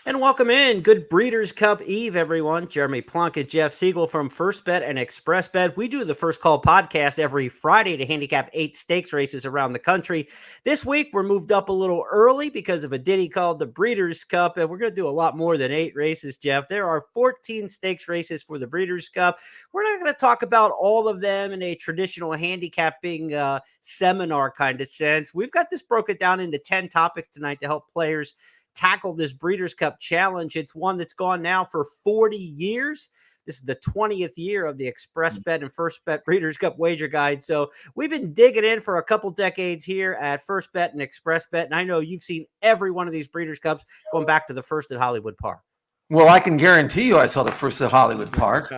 And welcome in. Good Breeders' Cup Eve, everyone. Jeremy Plonk and Jeff Siegel from First Bet and Express Bet. We do the First Call podcast every Friday to handicap 8 stakes races around the country. This week, we're moved up a little early because of a ditty called the Breeders' Cup, and we're going to do a lot more than 8 races, Jeff. There are 14 stakes races for the Breeders' Cup. We're not going to talk about all of them in a traditional handicapping seminar kind of sense. We've got this broken down into 10 topics tonight to help players tackle this Breeders' Cup Challenge. It's one that's gone now for 40 years. This is the 20th year of the Express Bet and First Bet Breeders' Cup Wager Guide. So we've been digging in for a couple decades here at First Bet and Express Bet. And I know you've seen every one of these Breeders' Cups going back to the first at Hollywood Park. Well, I can guarantee you I saw the first at Hollywood Park.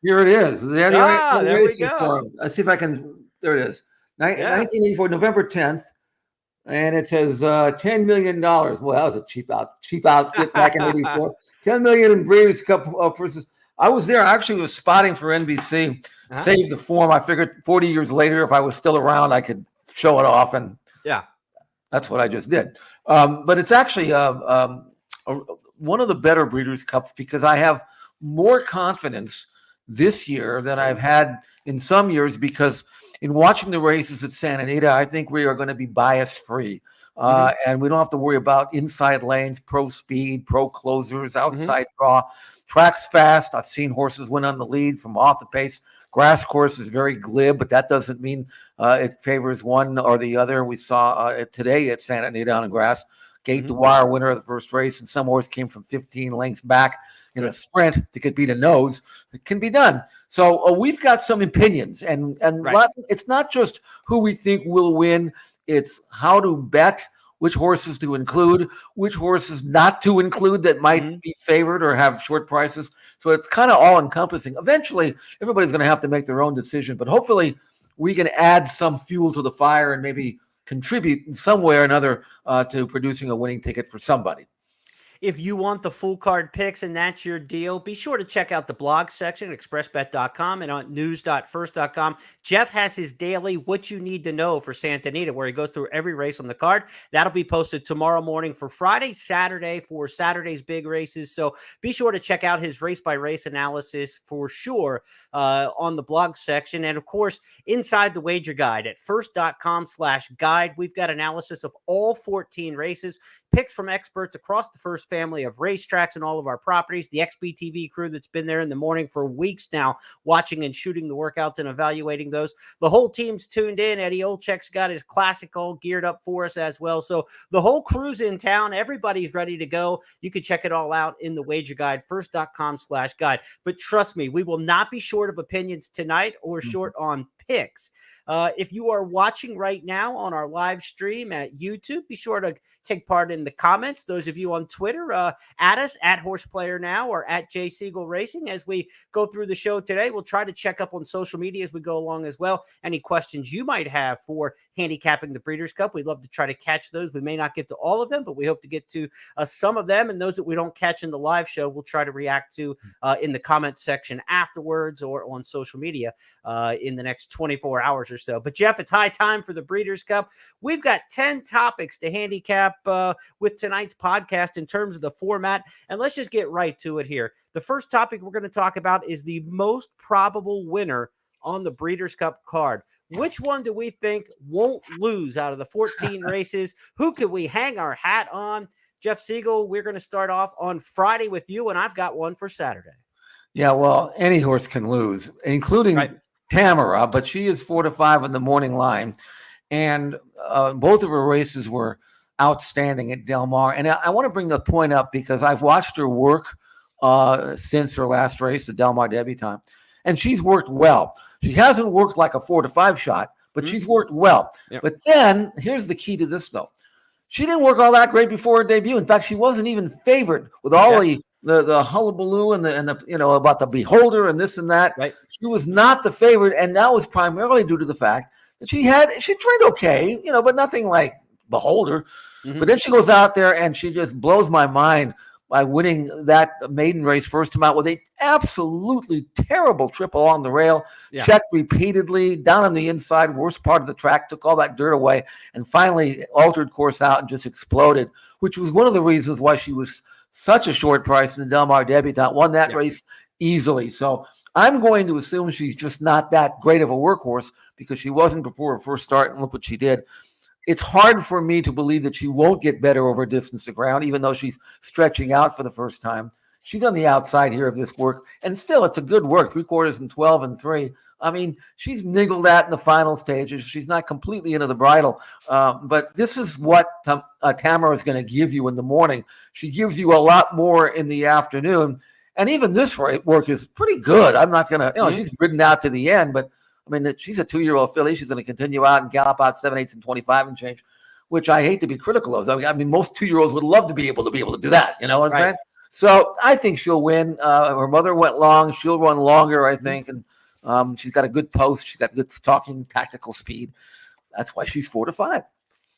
Here it is. There we go. Let's see if I can. There it is. 1984, November 10th. And it says $10 million. Well, that was a cheap outfit back in 84. $10 million in Breeders' Cup versus. I was there. I actually was spotting for NBC. Saved the form. I figured 40 years later, if I was still around, I could show it off. And that's what I just did. But it's actually one of the better Breeders' Cups because I have more confidence this year than I've had in some years because in watching the races at Santa Anita, I think we are going to be bias-free. And we don't have to worry about inside lanes, pro speed, pro closers, outside draw. Track's fast. I've seen horses win on the lead from off the pace. Grass course is very glib, but that doesn't mean it favors one or the other. We saw it today at Santa Anita on the grass. Gate the wire winner of the first race, and some horse came from 15 lengths back in a sprint to could beat a nose. It can be done. So we've got some opinions, and it's not just who we think will win. It's how to bet, which horses to include, which horses not to include that might be favored or have short prices. So it's kind of all-encompassing. Eventually, everybody's going to have to make their own decision, but hopefully we can add some fuel to the fire and maybe contribute in some way or another to producing a winning ticket for somebody. If you want the full card picks and that's your deal, be sure to check out the blog section at expressbet.com and on news.first.com. Jeff has his daily What You Need to Know for Santa Anita, where he goes through every race on the card. That'll be posted tomorrow morning for Friday, Saturday for Saturday's big races. So be sure to check out his race-by-race analysis for sure on the blog section. And, of course, inside the wager guide at first.com/guide, we've got analysis of all 14 races, picks from experts across the First family of racetracks and all of our properties. The XBTV crew that's been there in the morning for weeks now, watching and shooting the workouts and evaluating those. The whole team's tuned in. Eddie Olczyk's got his classic all geared up for us as well. So the whole crew's in town. Everybody's ready to go. You can check it all out in the wager guide, first.com/guide. But trust me, we will not be short of opinions tonight or short on picks. If you are watching right now on our live stream at YouTube, be sure to take part in the comments. Those of you on Twitter, at us at Horseplayer Now or at J Siegel Racing. As we go through the show today, we'll try to check up on social media as we go along as well. Any questions you might have for handicapping the Breeders' Cup, we'd love to try to catch those. We may not get to all of them, but we hope to get to some of them. And those that we don't catch in the live show, we'll try to react to in the comment section afterwards or on social media in the next 24 hours or so. But Jeff, it's high time for the Breeders' Cup. We've got 10 topics to handicap with tonight's podcast in terms of the format. And let's just get right to it here. The first topic we're going to talk about is the most probable winner on the Breeders' Cup card. Which one do we think won't lose out of the 14 races? Who could we hang our hat on? Jeff Siegel, we're going to start off on Friday with you, and I've got one for Saturday. Yeah, well, any horse can lose, including Tamara, but she is 4 to 5 in the morning line. And both of her races were outstanding at Del Mar. And I want to bring the point up because I've watched her work since her last race, the Del Mar debutante, and she's worked well. She hasn't worked like a 4 to 5 shot, but she's worked well. Yep. But then here's the key to this, though. She didn't work all that great before her debut. In fact, she wasn't even favored with all the hullabaloo and the about the beholder and this and that. Right. She was not the favorite, and that was primarily due to the fact that she trained okay, but nothing like beholder. But then she goes out there and she just blows my mind by winning that maiden race first time out with a absolutely terrible trip along the rail, checked repeatedly, down on the inside, worst part of the track, took all that dirt away, and finally altered course out and just exploded, which was one of the reasons why she was such a short price, and the Del Mar Debutante won that race easily. So I'm going to assume she's just not that great of a workhorse because she wasn't before her first start, and look what she did. It's hard for me to believe that she won't get better over distance to ground, even though she's stretching out for the first time. She's on the outside here of this work, and still it's a good work, 3/4 and 12 and 3. I mean, she's niggled at in the final stages. She's not completely into the bridle, but this is what Tamara is going to give you in the morning. She gives you a lot more in the afternoon, and even this work is pretty good. I'm not going to, she's ridden out to the end, but I mean, she's a 2-year-old filly. She's going to continue out and gallop out 7/8 and 25 and change, which I hate to be critical of. I mean, most 2-year-olds would love to be able to do that. You know what I'm saying? So I think she'll win. Her mother went long. She'll run longer, I think. And she's got a good post. She's got good stalking, tactical speed. That's why she's 4-5.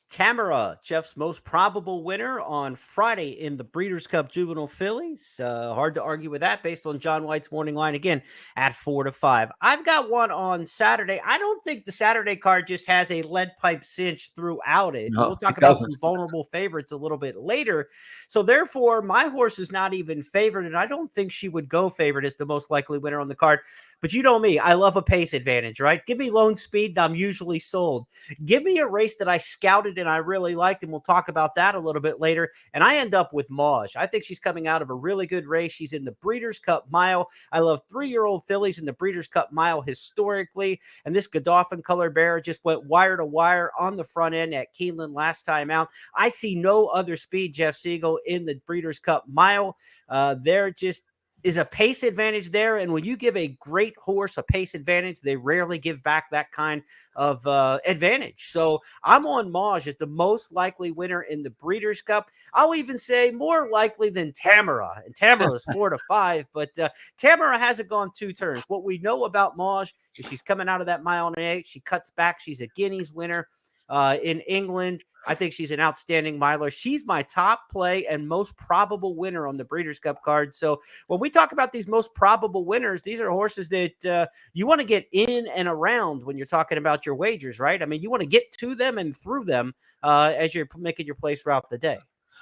Tamara, Jeff's most probable winner on Friday in the Breeders' Cup Juvenile Fillies. Hard to argue with that based on John White's morning line again at 4-5. I've got one on Saturday. I don't think the Saturday card just has a lead pipe cinch throughout it. No, we'll talk about some vulnerable favorites a little bit later. So therefore, my horse is not even favored, and I don't think she would go favored as the most likely winner on the card. But you know me, I love a pace advantage, right? Give me lone speed, and I'm usually sold. Give me a race that I scouted and I really liked, and we'll talk about that a little bit later. And I end up with Mauge. I think she's coming out of a really good race. She's in the Breeders' Cup Mile. I love 3-year-old fillies in the Breeders' Cup Mile historically. And this Godolphin color bearer just went wire to wire on the front end at Keeneland last time out. I see no other speed, Jeff Siegel, in the Breeders' Cup Mile. There just is a pace advantage there. And when you give a great horse a pace advantage, they rarely give back that kind of advantage. So I'm on Mauge as the most likely winner in the Breeders' Cup. I'll even say more likely than Tamara. And Tamara is 4-5, but Tamara hasn't gone 2 turns. What we know about Mauge is she's coming out of that mile and 8. She cuts back. She's a Guineas winner in England. I think she's an outstanding miler. She's my top play and most probable winner on the Breeders' Cup card. So when we talk about these most probable winners, these are horses that you want to get in and around when you're talking about your wagers, right? I mean, you want to get to them and through them as you're making your plays throughout the day.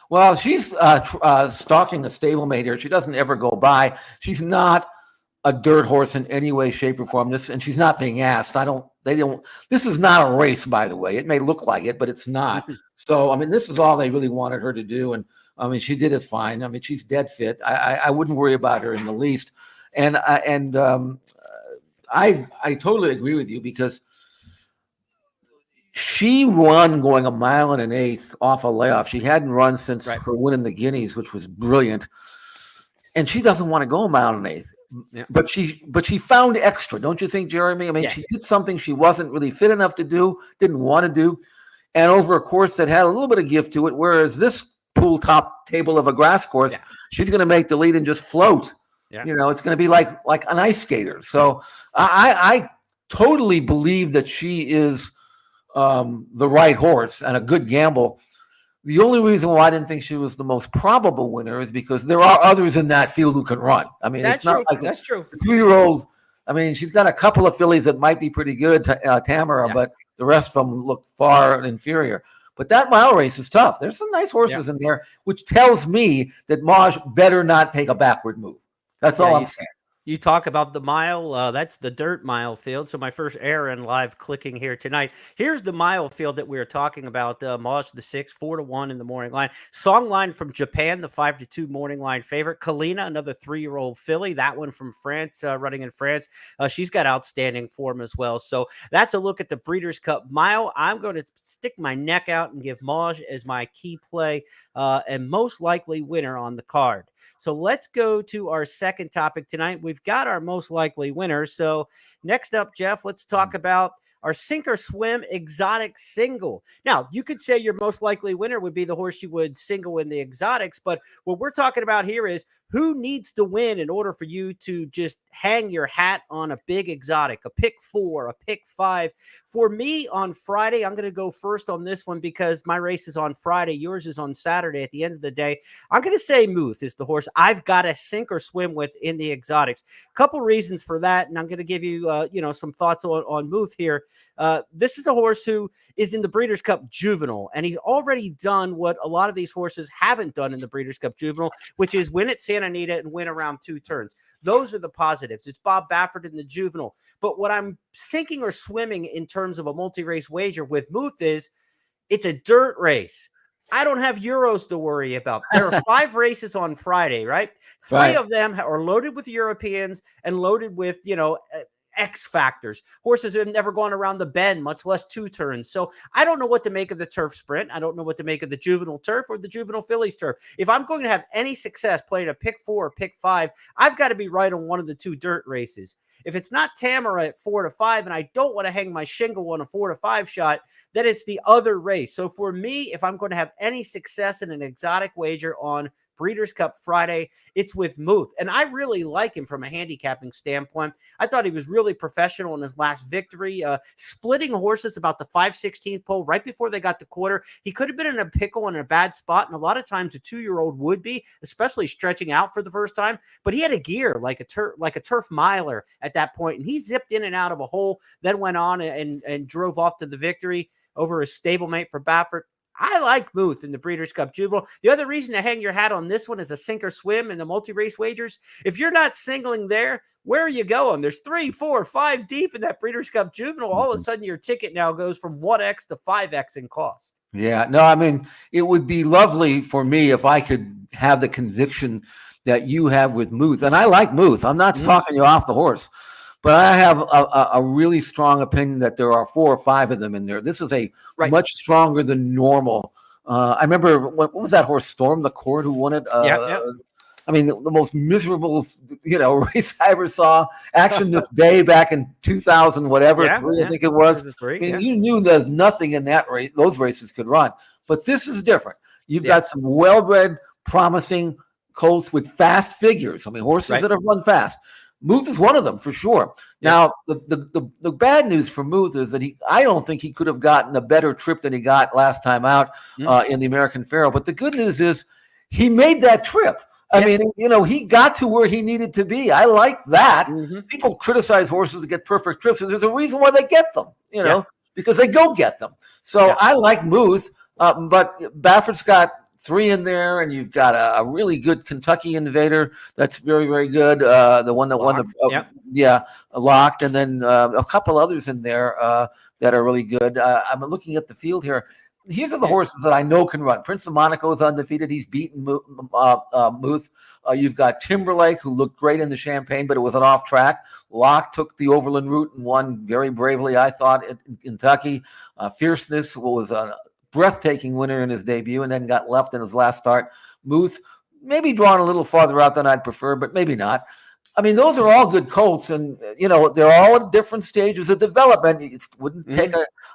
Well, she's stalking a stablemate here. She doesn't ever go by. She's not a dirt horse in any way, shape, or form. And she's not being asked. This is not a race, by the way. It may look like it, but it's not. So, I mean, this is all they really wanted her to do. And I mean, she did it fine. I mean, she's dead fit. I wouldn't worry about her in the least. And I totally agree with you because she won going a mile and an eighth off a layoff. She hadn't run since her win in the Guineas, which was brilliant. And she doesn't want to go a mile and an eighth. Yeah. But she found extra, don't you think, Jeremy? I mean, she did something she wasn't really fit enough to do, didn't want to do, and over a course that had a little bit of gift to it. Whereas this pool top table of a grass course, she's going to make the lead and just float. Yeah. You know, it's going to be like an ice skater. So I totally believe that she is the right horse and a good gamble. The only reason why I didn't think she was the most probable winner is because there are others in that field who can run. I mean, it's not like that's true. 2-year-olds. I mean, she's got a couple of fillies that might be pretty good, Tamara, but the rest of them look far inferior. But that mile race is tough. There's some nice horses in there, which tells me that Mauge better not take a backward move. That's all I'm saying. You talk about the mile, that's the dirt mile field. So my first error in live clicking here tonight. Here's the mile field that we were talking about. Mauge the 6, 4-1 in the morning line. Song line from Japan, the 5-2 morning line favorite. Kalina, another 3-year-old filly. That one from France, running in France. She's got outstanding form as well. So that's a look at the Breeders' Cup mile. I'm going to stick my neck out and give Mauge as my key play and most likely winner on the card. So let's go to our second topic tonight. We've got our most likely winner. So next up, Jeff, let's talk about our sink or swim exotic single. Now, you could say your most likely winner would be the horse you would single in the exotics, but what we're talking about here is who needs to win in order for you to just hang your hat on a big exotic, a pick 4, a pick 5? For me on Friday, I'm going to go first on this one because my race is on Friday. Yours is on Saturday. At the end of the day, I'm going to say Muth is the horse I've got to sink or swim with in the exotics. A couple reasons for that, and I'm going to give you, some thoughts on Muth here. This is a horse who is in the Breeders' Cup Juvenile, and he's already done what a lot of these horses haven't done in the Breeders' Cup Juvenile, which is win at Santa Anita and win around 2 turns. Those are the positives. It's Bob Baffert in the Juvenile. But what I'm sinking or swimming in terms of a multi-race wager with Muth is it's a dirt race. I don't have Euros to worry about. There are 5 races on Friday, right? 3 of them are loaded with Europeans and loaded with, X factors. Horses have never gone around the bend, much less 2 turns. So I don't know what to make of the turf sprint. I don't know what to make of the juvenile turf or the juvenile fillies turf. If I'm going to have any success playing a pick 4 or pick 5, I've got to be right on one of the 2 dirt races. If it's not Tamara at 4 to 5, and I don't want to hang my shingle on a 4 to 5 shot, then it's the other race. So for me, if I'm going to have any success in an exotic wager on Breeders' Cup Friday, it's with Muth. And I really like him from a handicapping standpoint. I thought he was really professional in his last victory, splitting horses about the 5/16th pole right before they got the quarter. He could have been in a pickle in a bad spot, and a lot of times a 2-year-old would be, especially stretching out for the first time. But he had a gear like a turf miler at that point, and he zipped in and out of a hole, then went on and drove off to the victory over his stablemate for Baffert. I like Muth in the Breeders' Cup Juvenile. The other reason to hang your hat on this one is a sink or swim in the multi-race wagers. If you're not singling there, where are you going? There's 3, 4, 5 deep in that Breeders' Cup Juvenile. All of a sudden, your ticket now goes from 1x to 5x in cost. Yeah, no, I mean, it would be lovely for me if I could have the conviction that you have with Muth. And I like Muth. I'm not talking you off the horse. But I have a really strong opinion that there are 4 or 5 of them in there. This is a much stronger than normal. I remember, what was that horse, Storm the Court, who won it? I mean, the most miserable, race I ever saw. Action This Day back in 2000, whatever, 3, I think it was. You knew there's nothing in that race, those races could run. But this is different. You've got some well-bred, promising colts with fast figures. I mean, horses that have run fast. Muth is one of them for sure. Now, the bad news for Muth is that I don't think he could have gotten a better trip than he got last time out in the American Pharoah. But the good news is he made that trip. I mean, he got to where he needed to be. I like that. People criticize horses that get perfect trips. There's a reason why they get them, because they go get them. So I like Muth, but Baffert's got 3 in there, and you've got a really good Kentucky Invader that's very, very good. The one that won the Locked, and then a couple others in there that are really good. I'm looking at the field here. These are the horses that I know can run. Prince of Monaco is undefeated. He's beaten Muth. You've got Timberlake, who looked great in the Champagne, but it was an off track. Locke took the Overland route and won very bravely, I thought, in Kentucky. Fierceness was a breathtaking winner in his debut and then got left in his last start. Muth maybe drawn a little farther out than I'd prefer, but maybe not. I mean, those are all good colts, and they're all at different stages of development. It wouldn't take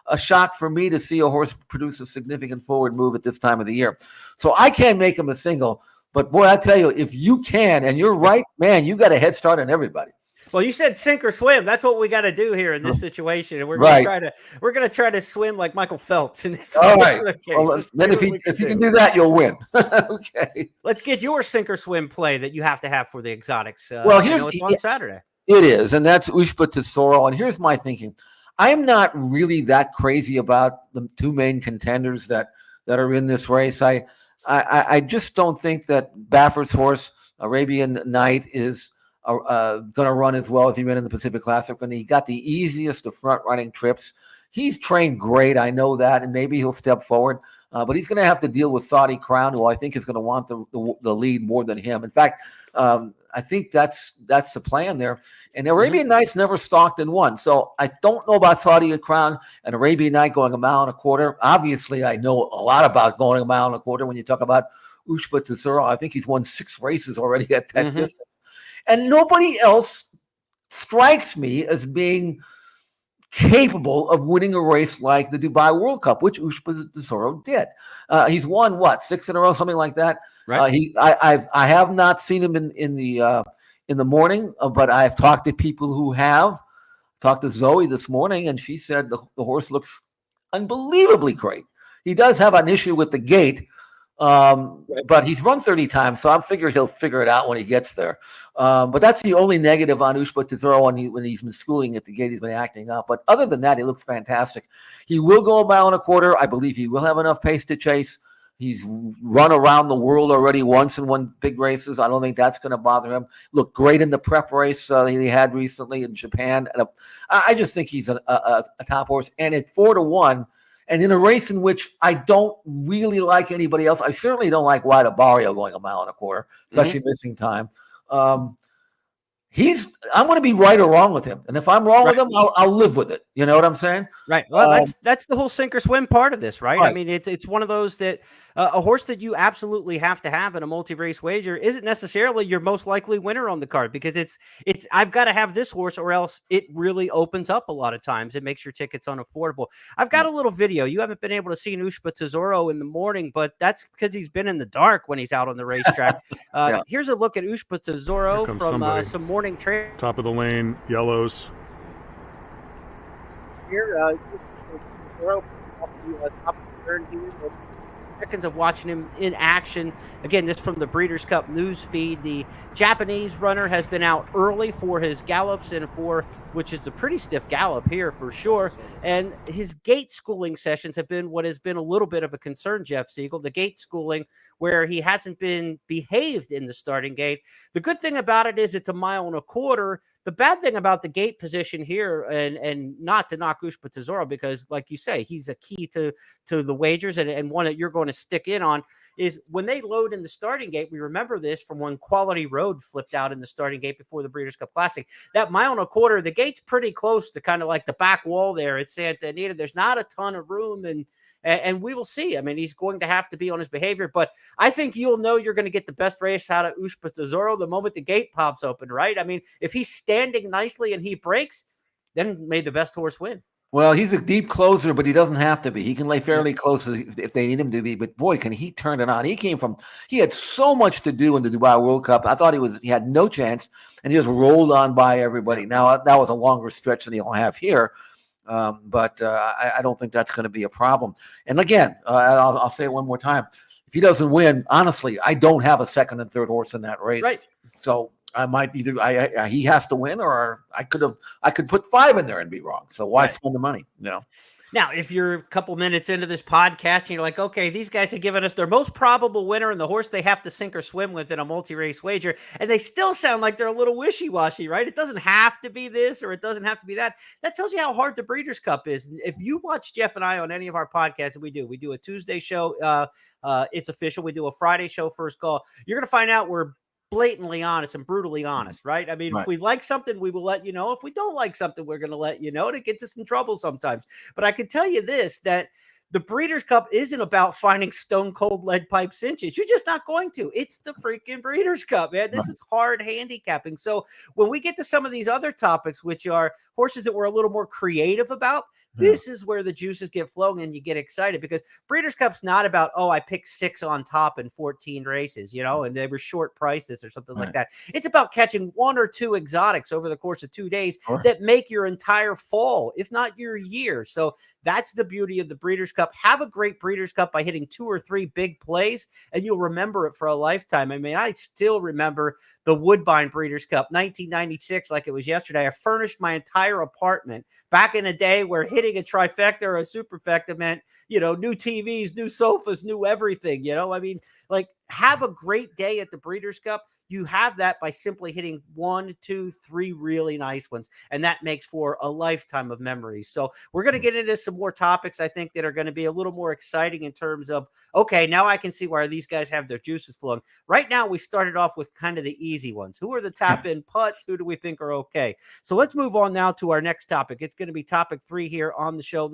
a shock for me to see a horse produce a significant forward move at this time of the year. So I can't make him a single, but boy, I tell you, if you can, and you're right, man, you got a head start on everybody. Well, you said sink or swim. That's what we got to do here in this situation, and we're going to try to swim like Michael Phelps in this. All right. Well, then if you can do that, you'll win. Okay. Let's get your sink or swim play that you have to have for the exotics. Well, it's on Saturday. It is, and that's Ushba Tesoro. And here's my thinking: I'm not really that crazy about the 2 main contenders that are in this race. I just don't think that Baffert's horse, Arabian Night, is going to run as well as he ran in the Pacific Classic, and he got the easiest of front-running trips. He's trained great, I know that, and maybe he'll step forward, but he's going to have to deal with Saudi Crown, who I think is going to want the lead more than him. In fact, I think that's the plan there. And Arabian Night's never stalked and won, so I don't know about Saudi Crown and Arabian Night going 1.25 miles. Obviously, I know a lot about going 1.25 miles when you talk about Ushba Tesoro. I think he's won 6 races already at that distance. And nobody else strikes me as being capable of winning a race like the Dubai World Cup, which Ushba Tesoro did. He's won what, 6 in a row, something like that. Right. I have not seen him in the morning, but I've talked to people who have. Talked to Zoe this morning, and she said the horse looks unbelievably great. He does have an issue with the gait, but he's run 30 times, so I'm figuring he'll figure it out when he gets there. But that's the only negative on Ushba Tesoro when he's been schooling at the gate. He's been acting up. But other than that, he looks fantastic. He will go 1.25 miles. I believe he will have enough pace to chase. He's run around the world already once and won big races. I don't think that's going to bother him. Looked great in the prep race he had recently in Japan. And I just think he's a top horse. And at 4-1, and in a race in which I don't really like anybody else, I certainly don't like Wide Barrio going 1.25 miles, especially missing time. I'm going to be right or wrong with him. And if I'm wrong with him, I'll live with it. You know what I'm saying? Right. Well, that's the whole sink or swim part of this, right? I mean, it's one of those that a horse that you absolutely have to have in a multi-race wager isn't necessarily your most likely winner on the card, because it's I've got to have this horse or else it really opens up a lot of times. It makes your tickets unaffordable. I've got a little video. You haven't been able to see Ushba Tesoro in the morning, but that's because he's been in the dark when he's out on the racetrack. Here's a look at Ushba Tesoro from some morning training. Top of the lane, yellows. Here, top of the turn here. Seconds of watching him in action. Again, this from the Breeders' Cup news feed. The Japanese runner has been out early for his gallops and which is a pretty stiff gallop here for sure. And his gait schooling sessions have been what has been a little bit of a concern, Jeff Siegel. The gait schooling where he hasn't been behaved in the starting gate. The good thing about it is it's 1.25 miles. The bad thing about the gate position here, and not to knock Ushba Tesoro, because like you say, he's a key to the wagers and one that you're going to stick in on, is when they load in the starting gate. We remember this from when Quality Road flipped out in the starting gate before the Breeders' Cup Classic. That 1.25 miles, the gate's pretty close to kind of like the back wall there at Santa Anita. There's not a ton of room, and we will see. I mean, he's going to have to be on his behavior, but I think you'll know you're going to get the best race out of Ushba Tesoro the moment the gate pops open, right? I mean, if he's standing nicely and he breaks, then may the best horse win. Well, he's a deep closer, but he doesn't have to be. He can lay fairly close if they need him to be. But boy, can he turn it on. He had so much to do in the Dubai World Cup. I thought he had no chance, and he just rolled on by everybody. Now, that was a longer stretch than he'll have here. But I don't think that's going to be a problem. And again, I'll say it one more time. If he doesn't win, honestly, I don't have a second and third horse in that race. Right. So I might he has to win, or I could put 5 in there and be wrong. So why spend the money? Now, if you're a couple minutes into this podcast and you're like, okay, these guys have given us their most probable winner and the horse they have to sink or swim with in a multi-race wager, and they still sound like they're a little wishy-washy, right? It doesn't have to be this or it doesn't have to be that. That tells you how hard the Breeders' Cup is. If you watch Jeff and I on any of our podcasts, we do a Tuesday show. It's official. We do a Friday show, First Call. You're going to find out we're blatantly honest and brutally honest, right? I mean, if we like something, we will let you know. If we don't like something, we're going to let you know, and it gets us in trouble sometimes. But I can tell you this, that the Breeders' Cup isn't about finding stone cold lead pipe cinches. You're just not going to. It's the freaking Breeders' Cup, man. This is hard handicapping. So when we get to some of these other topics, which are horses that we're a little more creative about, this is where the juices get flowing and you get excited, because Breeders' Cup's not about, I picked 6 on top in 14 races, and they were short prices or something like that. It's about catching 1 or 2 exotics over the course of 2 days that make your entire fall, if not your year. So that's the beauty of the Breeders' Cup. Have a great Breeders' Cup by hitting 2 or 3 big plays, and you'll remember it for a lifetime. I mean, I still remember the Woodbine Breeders' Cup, 1996, like it was yesterday. I furnished my entire apartment back in a day where hitting a trifecta or a superfecta meant, new TVs, new sofas, new everything. I mean, like, have a great day at the Breeders' Cup. You have that by simply hitting 1, 2, 3 really nice ones. And that makes for a lifetime of memories. So we're going to get into some more topics, I think, that are going to be a little more exciting in terms of, okay, now I can see why these guys have their juices flowing. Right now, we started off with kind of the easy ones. Who are the tap-in putts? Who do we think are okay? So let's move on now to our next topic. It's going to be topic 3 here on the show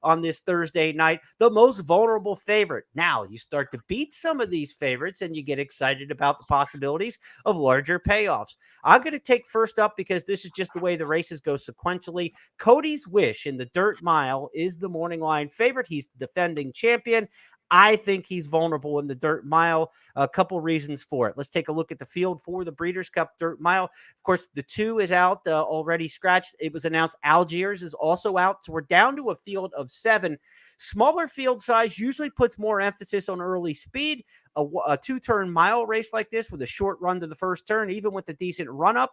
on this Thursday night. The most vulnerable favorite. Now, you start to beat some of these favorites and you get excited about the possibility possibilities of larger payoffs. I'm going to take first up because this is just the way the races go sequentially. Cody's Wish in the Dirt Mile is the morning line favorite. He's the defending champion. I think he's vulnerable in the Dirt Mile. A couple reasons for it. Let's take a look at the field for the Breeders' Cup Dirt Mile. Of course, the 2 is out, already scratched. It was announced Algiers is also out. So we're down to a field of 7. Smaller field size usually puts more emphasis on early speed. A 2-turn mile race like this with a short run to the first turn, even with a decent run-up,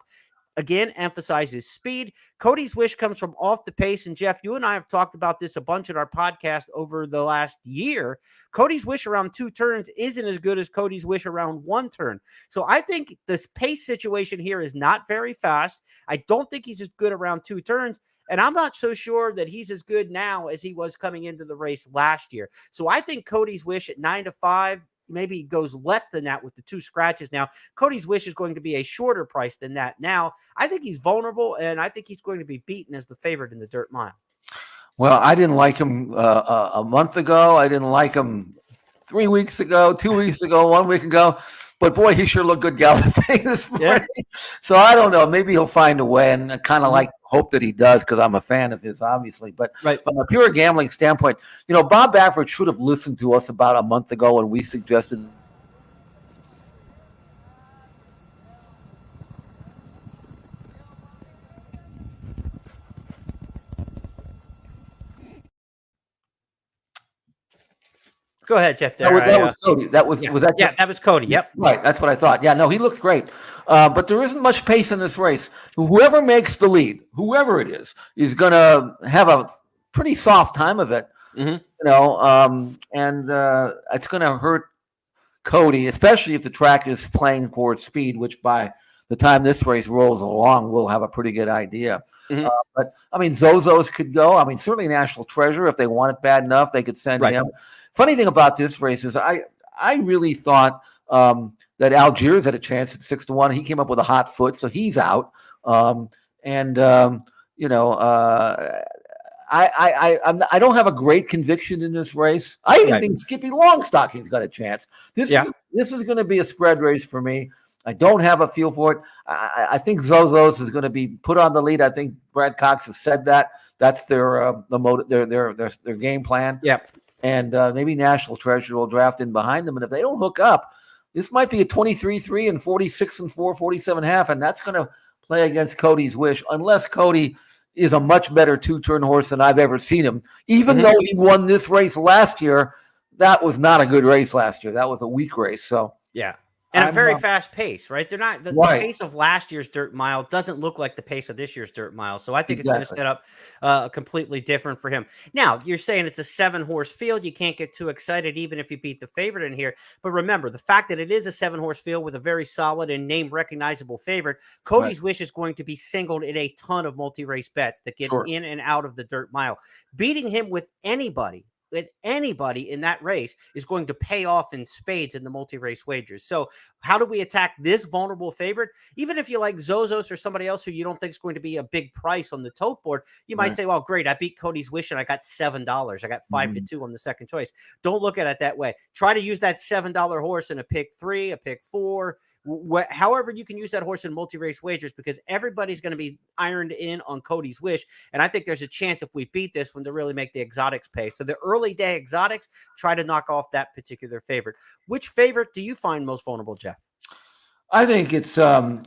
again, emphasizes speed. Cody's Wish comes from off the pace. And Jeff, you and I have talked about this a bunch in our podcast over the last year. Cody's Wish around 2 turns isn't as good as Cody's Wish around 1 turn. So I think this pace situation here is not very fast. I don't think he's as good around 2 turns. And I'm not so sure that he's as good now as he was coming into the race last year. So I think Cody's Wish at 9-5, maybe goes less than that with the 2 scratches now. Cody's Wish is going to be a shorter price than that now. I think he's vulnerable, and I think he's going to be beaten as the favorite in the Dirt Mile. Well, I didn't like him a month ago. I didn't like him 3 weeks ago, 2 weeks ago, 1 week ago. But boy, he sure looked good galloping this morning. Yeah. So I don't know. Maybe he'll find a way, and I kind of hope that he does because I'm a fan of his, obviously. But from a pure gambling standpoint, Bob Baffert should have listened to us about a month ago when we suggested. Go ahead, Jeff. That was Cody. That was that? Yeah, that was Cody. Yep. Right. That's what I thought. Yeah, no, he looks great. But there isn't much pace in this race. Whoever makes the lead, whoever it is going to have a pretty soft time of it. Mm-hmm. And it's going to hurt Cody, especially if the track is playing for its speed, which by the time this race rolls along, we'll have a pretty good idea. Mm-hmm. But, Zozos could go. Certainly National Treasure, if they want it bad enough, they could send him. Funny thing about this race is I really thought that Algiers had a chance at 6-1. He came up with a hot foot, so he's out. I don't have a great conviction in this race. I even think Skippy Longstocking's got a chance. This is going to be a spread race for me. I don't have a feel for it. I think Zozos is going to be put on the lead. I think Brad Cox has said that. That's their game plan. Yep. And maybe National Treasure will draft in behind them. And if they don't hook up, this might be a 23-3 and 46-4, 47.5, and that's going to play against Cody's Wish, unless Cody is a much better 2-turn horse than I've ever seen him. Even though he won this race last year, that was not a good race last year. That was a weak race. So yeah. And a very fast pace, right? They're not the pace of last year's Dirt Mile doesn't look like the pace of this year's Dirt Mile. So I think it's going to set up completely different for him. Now, you're saying it's a 7-horse field. You can't get too excited even if you beat the favorite in here. But remember, the fact that it is a 7-horse field with a very solid and name recognizable favorite, Cody's Wish is going to be singled in a ton of multi-race bets that get in and out of the Dirt Mile. Beating him with anybody in that race is going to pay off in spades in the multi-race wagers. So how do we attack this vulnerable favorite? Even if you like Zozos or somebody else who you don't think is going to be a big price on the tote board, you might say, well, great, I beat Cody's Wish and I got $7. I got 5-2 on the second choice. Don't look at it that way. Try to use that $7 horse in a pick 3, a pick 4, however you can use that horse in multi-race wagers, because everybody's going to be ironed in on Cody's Wish. And I think there's a chance if we beat this one to really make the exotics pay. So the early day exotics try to knock off that particular favorite. Which favorite do you find most vulnerable, Jeff? I think it's Good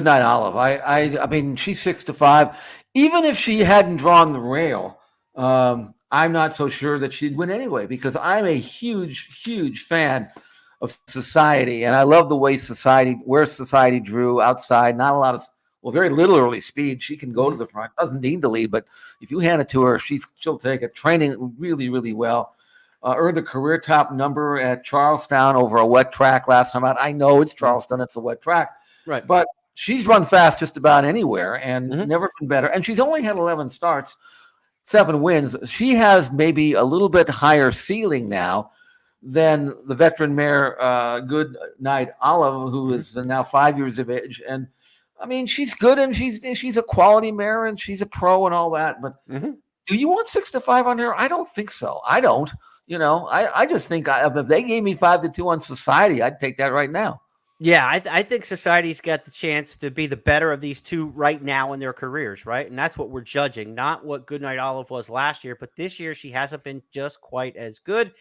Night Olive. I mean, she's 6-5. Even if she hadn't drawn the rail, I'm not so sure that she'd win anyway, because I'm a huge fan of Society, and I love the way Society drew outside. Not a lot of, very little early speed. She can go to the front, doesn't need the lead, but if you hand it to her, she'll take it. Training really well. Earned a career top number at Charlestown over a wet track last time out. I know it's Charleston, it's a wet track, right? But she's run fast just about anywhere and never been better. And she's only had 11 starts, 7 wins. She has maybe a little bit higher ceiling now than the veteran mare, Good Night Olive, who is now 5 years of age. And I mean, she's good and she's a quality mare and she's a pro and all that, but Do you want 6-5 on here? I don't think so. I don't. I just think if they gave me 5-2 on Society, I'd take that right now. Yeah, I think Society's got the chance to be the better of these two right now in their careers, right? And that's what we're judging, not what Goodnight Olive was last year, but this year she hasn't been just quite as good.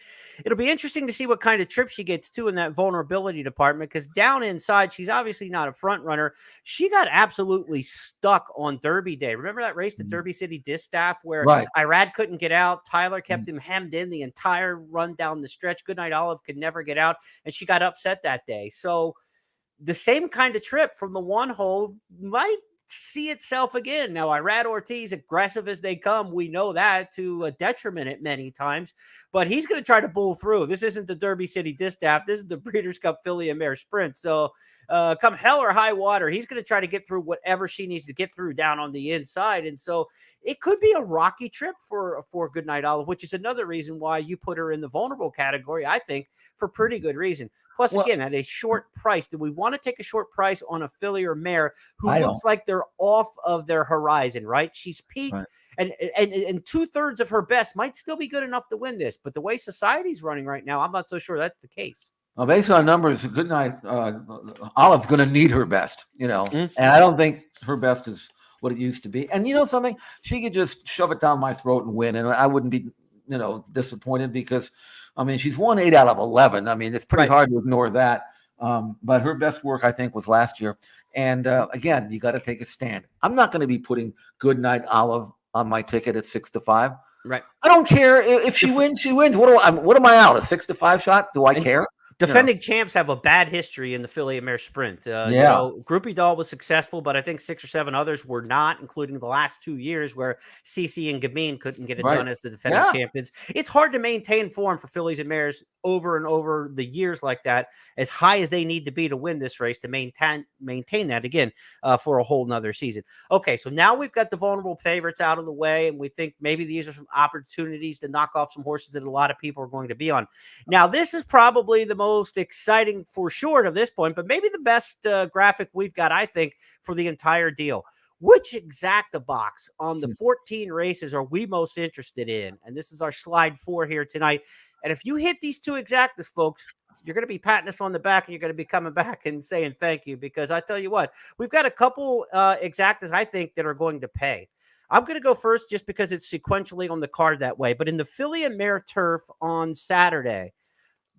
It'll be interesting to see what kind of trip she gets to in that vulnerability department, because down inside, she's obviously not a front runner. She got absolutely stuck on Derby Day. Remember that race, the Derby City Distaff, where Irad couldn't get out? Tyler kept him hemmed in the entire run down the stretch. Goodnight Olive could never get out, and she got upset that day. So the same kind of trip from the one hole might see itself again. Now, Irad Ortiz, aggressive as they come, we know that, to a detriment at many times, but he's going to try to bull through. This isn't the Derby City Distaff. This is the Breeders' Cup Filly and Mare Sprint. So come hell or high water, he's going to try to get through whatever she needs to get through down on the inside. And so it could be a rocky trip for Goodnight Olive, which is another reason why you put her in the vulnerable category, I think, for pretty good reason. Plus, again, at a short price, do we want to take a short price on a filly or mare who looks like they're off of their horizon, right? She's peaked, and 2/3 of her best might still be good enough to win this. But the way Society's running right now, I'm not so sure that's the case. Well, based on numbers, Goodnight Olive's going to need her best, and I don't think her best is what it used to be. And something, she could just shove it down my throat and win, and I wouldn't be, disappointed, because, she's won 8 out of 11. It's pretty hard to ignore that. But her best work, I think, was last year. And again, you got to take a stand. I'm not going to be putting Goodnight Olive on my ticket at 6-5. Right. I don't care if she wins. She wins. What am I out? A 6-5 shot? Do I care? Defending champs have a bad history in the Filly and Mare Sprint. Groupie Doll was successful, but I think 6 or 7 others were not, including the last 2 years where Cece and Gamine couldn't get it done as the defending champions. It's hard to maintain form for fillies and mares over and over the years like that, as high as they need to be to win this race, to maintain that again for a whole nother season. Okay, so now we've got the vulnerable favorites out of the way, and we think maybe these are some opportunities to knock off some horses that a lot of people are going to be on. Now, this is probably the most exciting for sure to this point, but maybe the best graphic we've got, I think, for the entire deal. Which exacta box on the 14 races are we most interested in? And this is our slide 4 here tonight. And if you hit these 2 exactas, folks, you're going to be patting us on the back, and you're going to be coming back and saying thank you, because I tell you what, we've got a couple exactas, I think, that are going to pay. I'm going to go first just because it's sequentially on the card that way. But in the Filly and Mare Turf on Saturday,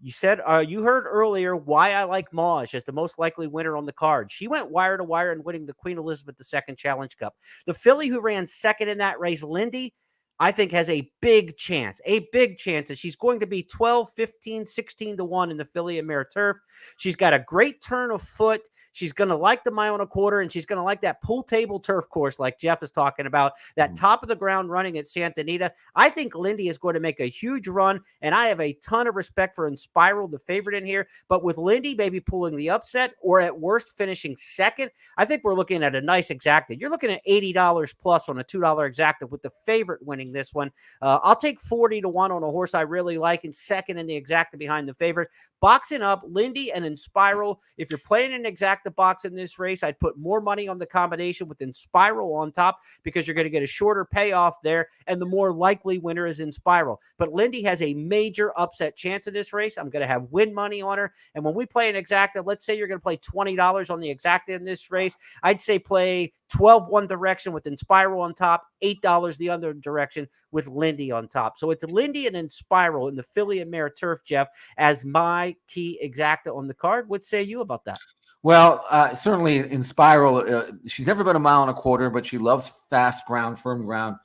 you said you heard earlier why I like Maj as the most likely winner on the card. She went wire to wire in winning the Queen Elizabeth II Challenge Cup. The filly who ran second in that race, Lindy, I think has a big chance that she's going to be 12, 15, 16 to 1 in the Filly and Mare Turf. She's got a great turn of foot. She's going to like the 1.25 and she's going to like that pool table turf course like Jeff is talking about, that top of the ground running at Santa Anita. I think Lindy is going to make a huge run, and I have a ton of respect for Inspiral, the favorite in here. But with Lindy maybe pulling the upset, or at worst finishing second, I think we're looking at a nice exacta. You're looking at $80 plus on a $2 exacta, with the favorite winning this one. I'll take 40 to 1 on a horse I really like, and second in the exacta behind the favorite. Boxing up Lindy and Inspiral. If you're playing an exacta box in this race, I'd put more money on the combination with Inspiral on top, because you're going to get a shorter payoff there, and the more likely winner is Inspiral. But Lindy has a major upset chance in this race. I'm going to have win money on her. And when we play an exacta, let's say you're going to play $20 on the exacta in this race, I'd say play 12 one direction with Inspiral on top, $8 the other direction with Lindy on top. So it's Lindy and Inspiral in the Filly and Mare Turf, Jeff, as my key exacta on the card. What say you about that? Well, certainly Inspiral, she's never been a 1.25 but she loves fast ground, firm ground.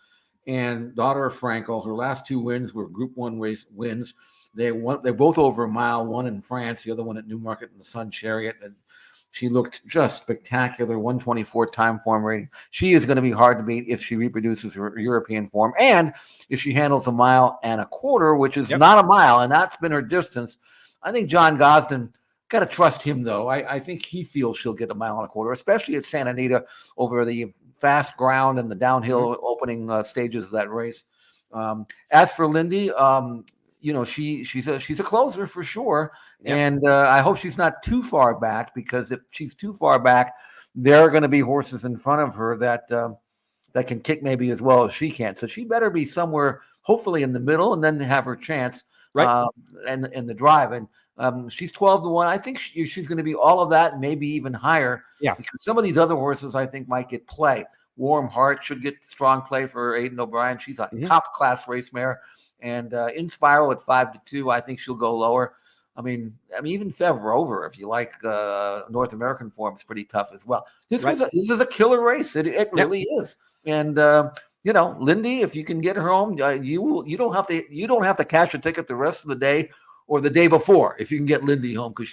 And Daughter of Frankel, her last 2 wins were Group 1 race wins. They're both over a mile, one in France, the other one at Newmarket in the Sun Chariot. And she looked just spectacular, 124 time form rating. She is going to be hard to beat if she reproduces her European form, and if she handles a 1.25, which is not a mile, and that's been her distance. I think John Gosden, got to trust him, though. I think he feels she'll get a 1.25, especially at Santa Anita over the fast ground and the downhill opening stages of that race. As for Lindy, she's a closer for sure. Yep. And I hope she's not too far back, because if she's too far back, there are going to be horses in front of her that that can kick maybe as well as she can. So she better be somewhere, hopefully in the middle, and then have her chance and the drive. And she's 12-1. I think she's going to be all of that, maybe even higher. Yeah. Because some of these other horses I think might get play. Warm Heart should get strong play for Aiden O'Brien. She's a top class race mare. And In Spiral at 5-2, I think she'll go lower. I mean, even Fev Rover, if you like North American form, is pretty tough as well. This is a killer race. It really is. And Lindy, if you can get her home, you don't have to cash a ticket the rest of the day or the day before if you can get Lindy home, because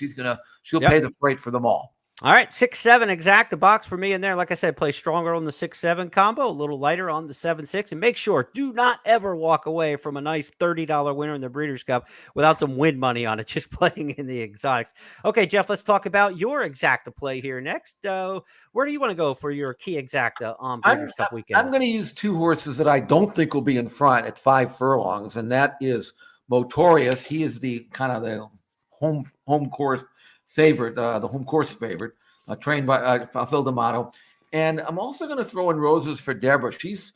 she'll pay the freight for them all. All right, 6-7 exact box for me in there. Like I said, play stronger on the 6-7 combo, a little lighter on the 7-6, and make sure do not ever walk away from a nice $30 winner in the Breeders' Cup without some win money on it, just playing in the exotics. Okay, Jeff, let's talk about your exacta play here next. Where do you want to go for your key exacta on Breeders' Cup weekend? I'm going to use two horses that I don't think will be in front at 5 furlongs, and that is Motorius. He is the kind of the home course favorite, trained by Phil D'Amato. And I'm also going to throw in Roses for Deborah. She's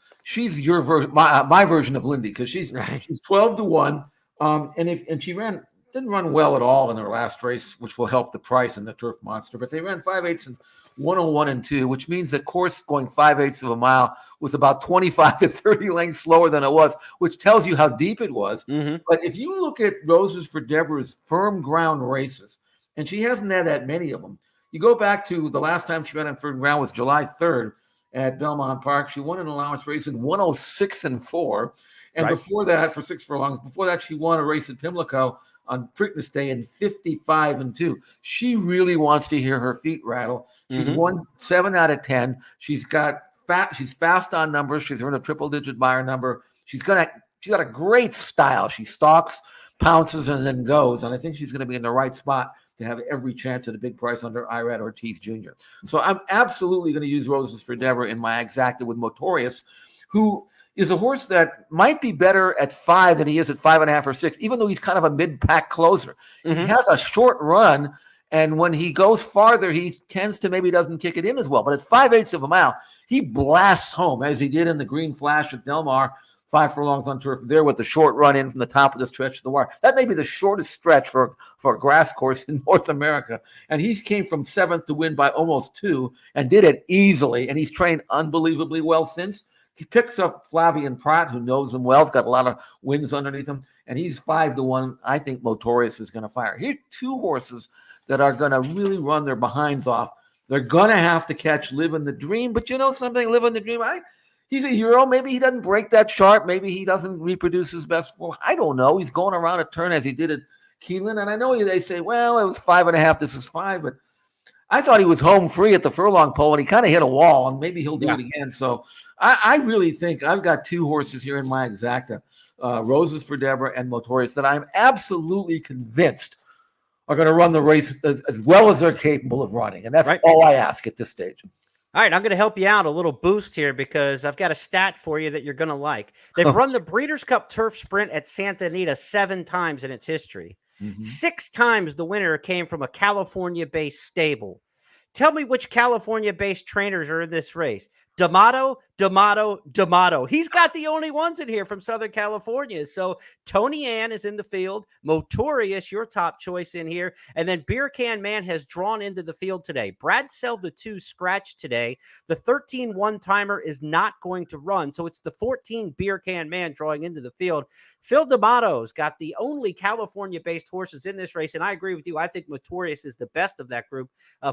your my version of Lindy, because she's 12-1. And she didn't run well at all in her last race, which will help the price in the Turf Monster. But they ran 5/8 and 101 and 2, which means the course going 5/8 of a mile was about 25 to 30 lengths slower than it was, which tells you how deep it was. But if you look at Roses for Deborah's firm ground races, and she hasn't had that many of them. You go back to the last time she ran on firm ground was July 3rd at Belmont Park. She won an allowance race in 106 and 4. And before that, for 6 furlongs, before that, she won a race at Pimlico on Preakness Day in 55 and 2. She really wants to hear her feet rattle. She's won 7 out of 10. She's fast on numbers. She's earned a triple-digit buyer number. She's got a great style. She stalks, pounces, and then goes. And I think she's going to be in the right spot to have every chance at a big price under Irad Ortiz Jr. So I'm absolutely going to use Roses for Deborah in my exacta with Motorius, who is a horse that might be better at 5 than he is at 5.5 or 6, even though he's kind of a mid-pack closer. He has a short run, and when he goes farther, he tends to maybe doesn't kick it in as well. But at 5/8 of a mile, he blasts home, as he did in the Green Flash at Del Mar, 5 furlongs on turf there with the short run in from the top of the stretch to the wire. That may be the shortest stretch for a grass course in North America. And he came from 7th to win by almost 2 and did it easily. And he's trained unbelievably well since. He picks up Flavian Pratt, who knows him well. He's got a lot of wins underneath him. And he's 5-1. I think Motorius is going to fire. Here are 2 horses that are going to really run their behinds off. They're going to have to catch Live in the Dream. But you know something? Live in the Dream, he's a hero. Maybe he doesn't break that sharp. Maybe he doesn't reproduce his best form. I don't know. He's going around a turn as he did at Keeneland. And I know they say, well, it was 5.5. This is 5. But I thought he was home free at the furlong pole, and he kind of hit a wall, and maybe he'll do it again. So I really think I've got 2 horses here in my exacta, Roses for Deborah and Motorius, that I'm absolutely convinced are going to run the race as well as they're capable of running. And that's all I ask at this stage. All right, I'm going to help you out a little boost here because I've got a stat for you that you're going to like. They've run the Breeders' Cup Turf Sprint at Santa Anita 7 times in its history. 6 times the winner came from a California-based stable. Tell me which California-based trainers are in this race. D'Amato. He's got the only ones in here from Southern California. So Tony Ann is in the field. Motorius, your top choice in here. And then Beer Can Man has drawn into the field today. Brad Sell, the 2 scratched today. The 13 one-timer is not going to run. So it's the 14 Beer Can Man drawing into the field. Phil D'Amato's got the only California-based horses in this race. And I agree with you. I think Motorius is the best of that group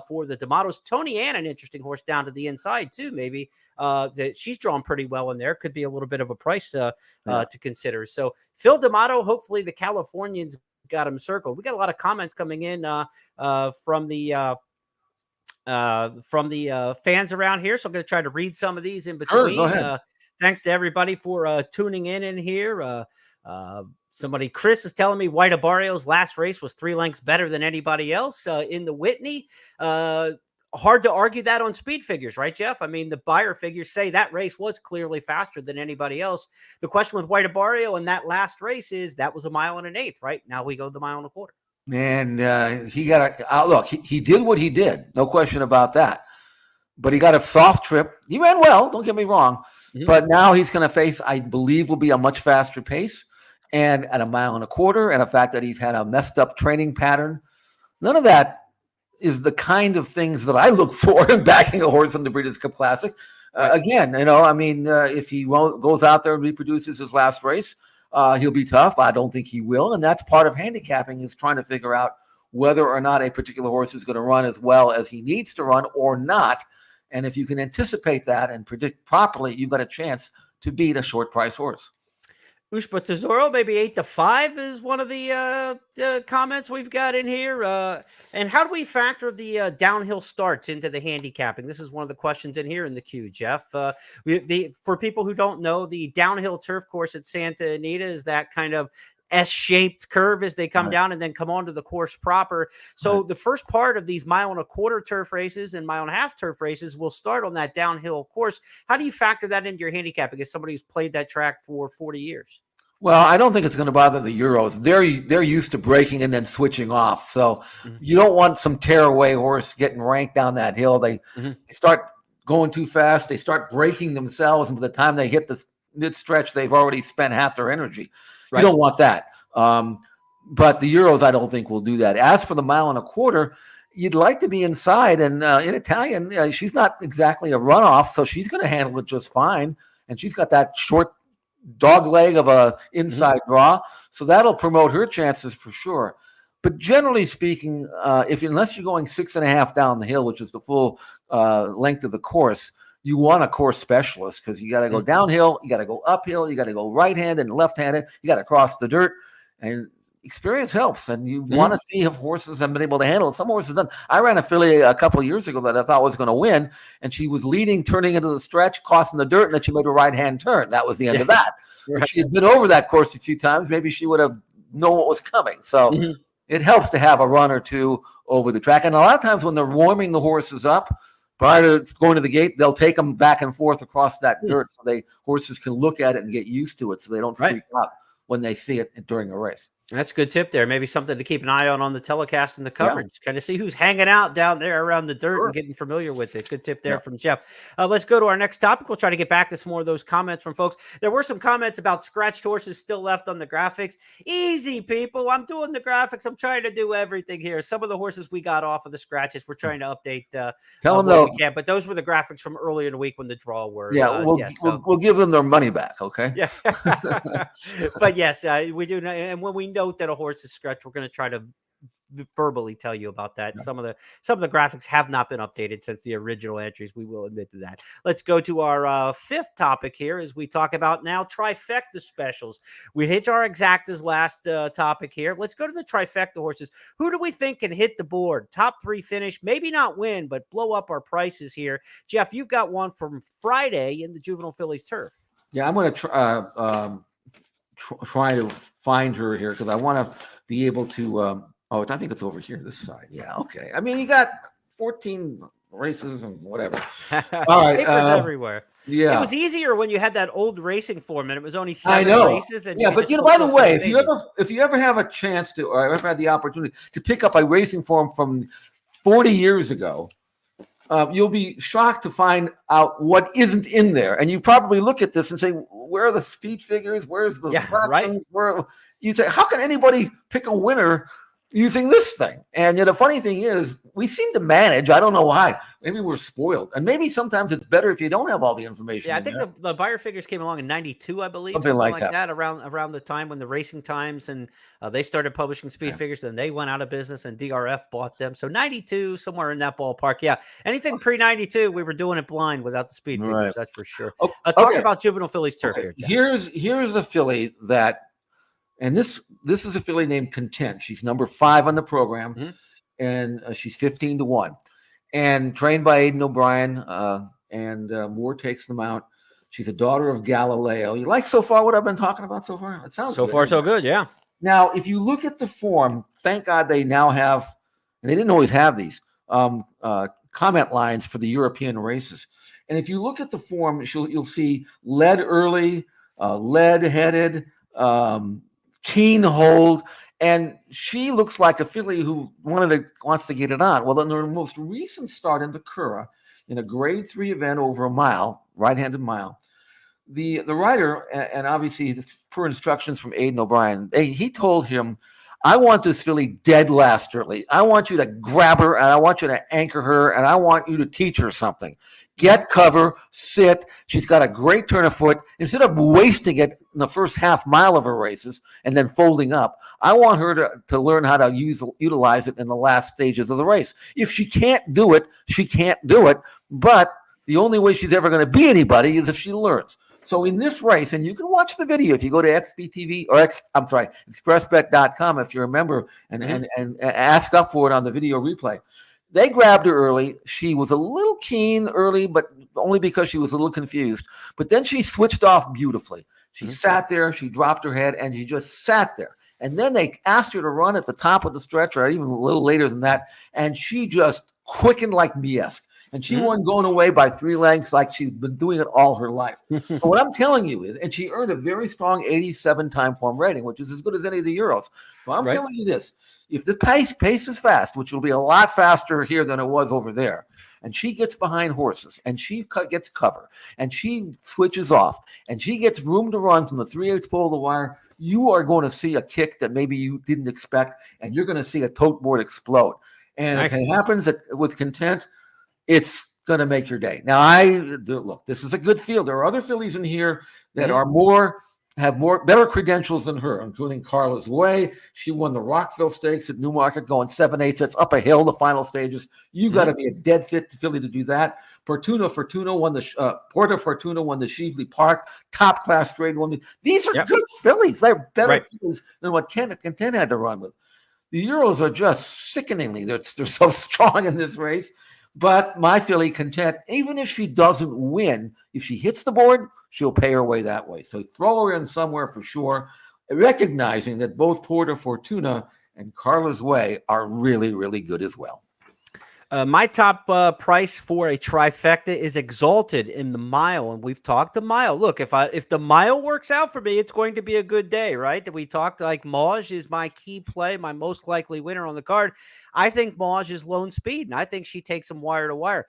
for the D'Amatos. Tony Ann, an interesting horse down to the inside too, maybe. That she's drawn pretty well in there. Could be a little bit of a price to consider. So Phil D'Amato, hopefully the Californians got him circled. We got a lot of comments coming in from the fans around here. So I'm going to try to read some of these in between. Sure, go ahead. Thanks to everybody for tuning in here. Somebody, Chris, is telling me White Abarrio's last race was 3 lengths better than anybody else in the Whitney. Hard to argue that on speed figures, right, Jeff? I mean, the buyer figures say that race was clearly faster than anybody else. The question with White Abarrio in that last race is that was 1 1/8 miles, right? Now we go the 1 1/4 miles. And he got a look. He did what he did. No question about that. But he got a soft trip. He ran well. Don't get me wrong. but now he's going to face, I believe, will be a much faster pace and at 1.25 miles, and the fact that he's had a messed up training pattern. None of that is the kind of things that I look for in backing a horse in the Breeders' Cup Classic. Again, if he goes out there and reproduces his last race, he'll be tough. I don't think he will, and that's part of handicapping, is trying to figure out whether or not a particular horse is going to run as well as he needs to run or not. And if you can anticipate that and predict properly, you've got a chance to beat a short price horse. Ushba Tesoro, maybe 8-5 is one of the comments we've got in here. And how do we factor the downhill starts into the handicapping? This is one of the questions in here in the queue, Jeff. For people who don't know, the downhill turf course at Santa Anita is that kind of S-shaped curve as they come down and then come onto the course proper. So the first part of these 1.25 mile turf races and 1.5 mile turf races will start on that downhill course. How do you factor that into your handicapping as somebody who's played that track for 40 years? Well, I don't think it's going to bother the Euros. They're used to breaking and then switching off. So you don't want some tearaway horse getting ranked down that hill. They start going too fast. They start breaking themselves. And by the time they hit the mid-stretch, they've already spent half their energy. You don't want that. But the Euros, I don't think, will do that. As for the 1.25 mile, you'd like to be inside. And in Italian, she's not exactly a runoff, so she's going to handle it just fine. And she's got that short dog leg of a inside draw. So that'll promote her chances for sure. But generally speaking, unless you're going 6.5 down the hill, which is the full length of the course, you want a course specialist, because you got to go downhill, you got to go uphill, you got to go right-handed and left-handed, you got to cross the dirt, and experience helps. And you want to see if horses have been able to handle it. Some horses done. I ran a filly a couple of years ago that I thought was going to win, and she was leading, turning into the stretch, crossing the dirt, and then she made a right-hand turn. That was the end of that. If she had been over that course a few times, maybe she would have known what was coming. So it helps to have a run or two over the track. And a lot of times when they're warming the horses up, prior to going to the gate, they'll take them back and forth across that dirt so horses can look at it and get used to it, so they don't freak out when they see it during a race. That's a good tip there. Maybe something to keep an eye on the telecast and the coverage. Kind of see who's hanging out down there around the dirt and getting familiar with it. Good tip there from Jeff. Let's go to our next topic. We'll try to get back to some more of those comments from folks. There were some comments about scratched horses still left on the graphics. Easy, people. I'm doing the graphics. I'm trying to do everything here. Some of the horses we got off of the scratches, we're trying to update. Tell them though. But those were the graphics from earlier in the week when the draw were. We'll give them their money back. Okay. Yeah. But yes, we do. And when we note that a horse is scratched, we're going to try to verbally tell you about that. Some of the graphics have not been updated since the original entries. We will admit to that. Let's go to our fifth topic here as we talk about now trifecta specials. We hit our exactas last topic here. Let's go to the trifecta horses. Who do we think can hit the board? Top 3 finish, maybe not win, but blow up our prices here. Jeff, you've got one from Friday in the Juvenile Phillies turf. Yeah, I'm going to try to find her here, because I want to be able to I think it's over here, this side. Yeah, okay. I mean, you got 14 races and whatever. All right. Papers everywhere. Yeah. It was easier when you had that old racing form and it was only 7 races. And but by the way, if you ever have a chance to, or ever had the opportunity to pick up a racing form from 40 years ago, you'll be shocked to find out what isn't in there. And you probably look at this and say, where are the speed figures? Where's the fractions? Where you say, how can anybody pick a winner using this thing? And the funny thing is, we seem to manage. I don't know why. Maybe we're spoiled. And maybe sometimes it's better if you don't have all the information. Yeah, I think the buyer figures came along in 92, I believe. Something like that. Around the time when the Racing Times and they started publishing speed figures, then they went out of business and DRF bought them. So 92, somewhere in that ballpark. Yeah. Anything pre-92, we were doing it blind without the speed figures. That's for sure. Talk about Juvenile Phillies turf here, Jeff. Here's a filly that, and this is a filly named Content. She's number 5 on the program, and she's 15-1, and trained by Aidan O'Brien. And Moore takes them out. She's a daughter of Galileo. You like so far what I've been talking about so far? It sounds so good. Far so good. Yeah. Now, if you look at the form, thank God they now have, and they didn't always have these comment lines for the European races. And if you look at the form, you'll see lead early, lead-headed. Keen hold, and she looks like a filly who wants to get it on. Well, in her most recent start in the Cura, in a grade 3 event over a mile, right-handed mile, the rider, and obviously per instructions from Aidan O'Brien, he told him, I want this filly dead last early. I want you to grab her, and I want you to anchor her, and I want you to teach her something. Get cover, sit. She's got a great turn of foot. Instead of wasting it in the first half mile of her races and then folding up, I want her to learn how to utilize it in the last stages of the race. If she can't do it, she can't do it. But the only way she's ever going to be anybody is if she learns. So in this race, and you can watch the video if you go to XBTV or expressbet.com if you're a member and ask up for it on the video replay. They grabbed her early. She was a little keen early, but only because she was a little confused. But then she switched off beautifully. She sat there, she dropped her head, and she just sat there. And then they asked her to run at the top of the stretch, or even a little later than that, and she just quickened like Miesk. And she won going away by 3 lengths like she's been doing it all her life. So what I'm telling you is, and she earned a very strong 87 time form rating, which is as good as any of the Euros. So I'm telling you this, if the pace is fast, which will be a lot faster here than it was over there, and she gets behind horses, and she gets cover, and she switches off, and she gets room to run from the 3/8 pole of the wire, you are going to see a kick that maybe you didn't expect, and you're going to see a tote board explode. And if it happens with Content, it's going to make your day. Now, look, this is a good field. There are other fillies in here that have better credentials than her, including Carla's Way. She won the Rockville Stakes at Newmarket, going 7/8 sets up a hill, the final stages. You got to be a dead fit filly to do that. Porta Fortuna won the Shively Park top class straight one. These are good fillies. They're better fillies than what Content had to run with. The Euros are just sickeningly. They're so strong in this race. But my filly Content, even if she doesn't win, if she hits the board, she'll pay her way that way. So throw her in somewhere for sure, recognizing that both Porta Fortuna and Carla's Way are really, really good as well. My top price for a trifecta is Exalted in the mile, and we've talked the mile. Look, if the mile works out for me, it's going to be a good day, right? We talked like Maj is my key play, my most likely winner on the card. I think Maj is lone speed, and I think she takes them wire to wire.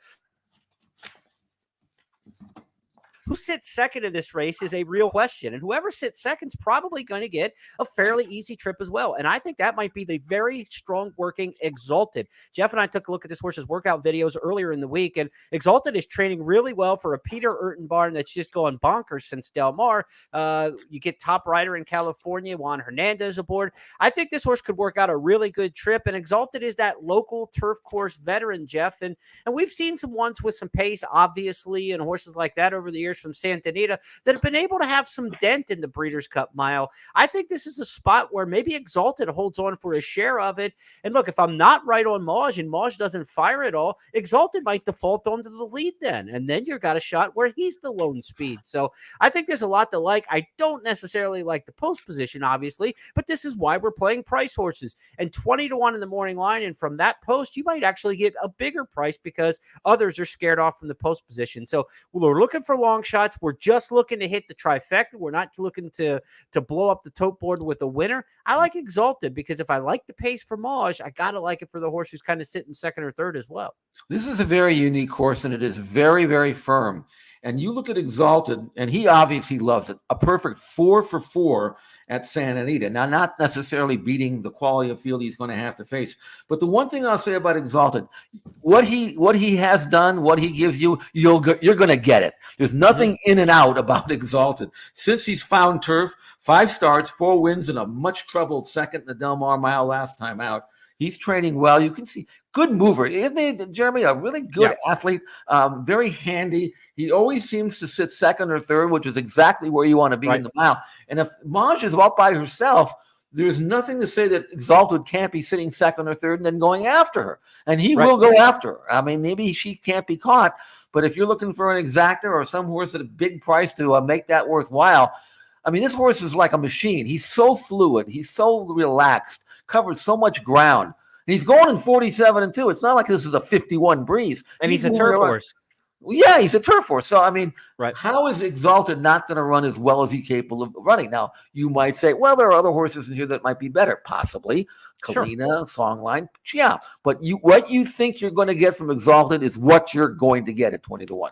Who sits second in this race is a real question. And whoever sits second is probably going to get a fairly easy trip as well. And I think that might be the very strong working Exalted. Jeff and I took a look at this horse's workout videos earlier in the week, and Exalted is training really well for a Peter Urton barn that's just going bonkers since Del Mar. You get top rider in California, Juan Hernandez aboard. I think this horse could work out a really good trip, and Exalted is that local turf course veteran, Jeff. And we've seen some ones with some pace, obviously, and horses like that over the years from Santa Anita that have been able to have some dent in the Breeders' Cup mile. I think this is a spot where maybe Exalted holds on for a share of it. And look, if I'm not right on Maj and Maj doesn't fire at all, Exalted might default onto the lead then. And then you've got a shot where he's the lone speed. So I think there's a lot to like. I don't necessarily like the post position, obviously, but this is why we're playing price horses. And 20-1 in the morning line. And from that post, you might actually get a bigger price because others are scared off from the post position. So we're looking for long shots. We're just looking to hit the trifecta. We're not looking to blow up the tote board with a winner. I like Exalted because if I like the pace for Maj, I got to like it for the horse who's kind of sitting second or third as well. This is a very unique horse, and it is very, very firm. And you look at Exalted, and he obviously loves it. A perfect 4 for 4 at Santa Anita. Now, not necessarily beating the quality of field he's going to have to face. But the one thing I'll say about Exalted, what he has done, what he gives you, you're going to get it. There's nothing in and out about Exalted. Since he's found turf, 5 starts, 4 wins, and a much troubled second in the Del Mar Mile last time out. He's training well. You can see good mover. Isn't he, Jeremy? A really good athlete, very handy. He always seems to sit second or third, which is exactly where you want to be in the mile. And if Maj is up by herself, there's nothing to say that Exalted can't be sitting second or third and then going after her. And he will go after her. I mean, maybe she can't be caught, but if you're looking for an exacta or some horse at a big price to make that worthwhile, I mean, this horse is like a machine. He's so fluid. He's so relaxed, covers so much ground. And he's going in 47-2. It's not like this is a 51 breeze. And he's a turf horse. Yeah, he's a turf horse. So, I mean, how is Exalted not going to run as well as he's capable of running? Now, you might say, well, there are other horses in here that might be better. Possibly. Kalina, Songline. Yeah. But what you think you're going to get from Exalted is what you're going to get at 20-1.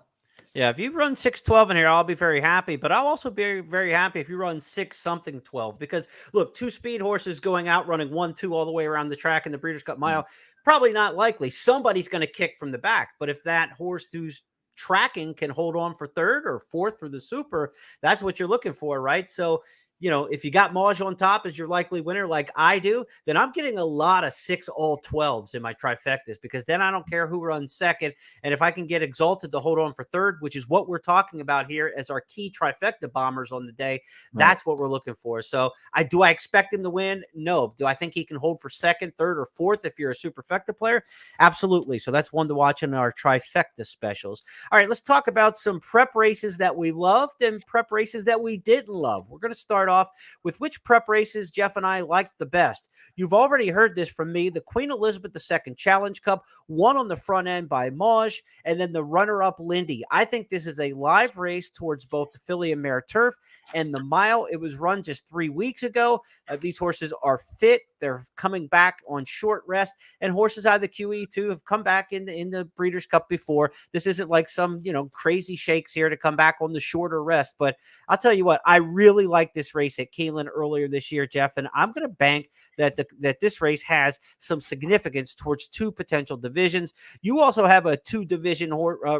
Yeah, if you run 612 in here, I'll be very happy. But I'll also be very happy if you run 6-something 12. Because look, 2 speed horses going out running 1-2 all the way around the track in the Breeders' Cup Mile, probably not likely. Somebody's going to kick from the back. But if that horse who's tracking can hold on for third or fourth for the Super, that's what you're looking for, right? So, if you got Maj on top as your likely winner, like I do, then I'm getting a lot of 6 all 12s in my trifectas, because then I don't care who runs second. And if I can get Exalted to hold on for third, which is what we're talking about here as our key trifecta bombers on the day, that's what we're looking for. So do I expect him to win? No. Do I think he can hold for second, third, or fourth if you're a superfecta player? Absolutely. So that's one to watch in our trifecta specials. All right, let's talk about some prep races that we loved and prep races that we didn't love. We're going to start off with which prep races Jeff and I liked the best. You've already heard this from me. The Queen Elizabeth II Challenge Cup won on the front end by Maj, and then the runner-up Lindy. I think this is a live race towards both the filly and mare turf and the mile. It was run just 3 weeks ago. These horses are fit. They're coming back on short rest, and horses out of the QE2 have come back in the Breeders' Cup before. This isn't like some, crazy shakes here to come back on the shorter rest. But I'll tell you what, I really like this race at Keeneland earlier this year, Jeff, and I'm going to bank that this race has some significance towards 2 potential divisions. You also have a 2-division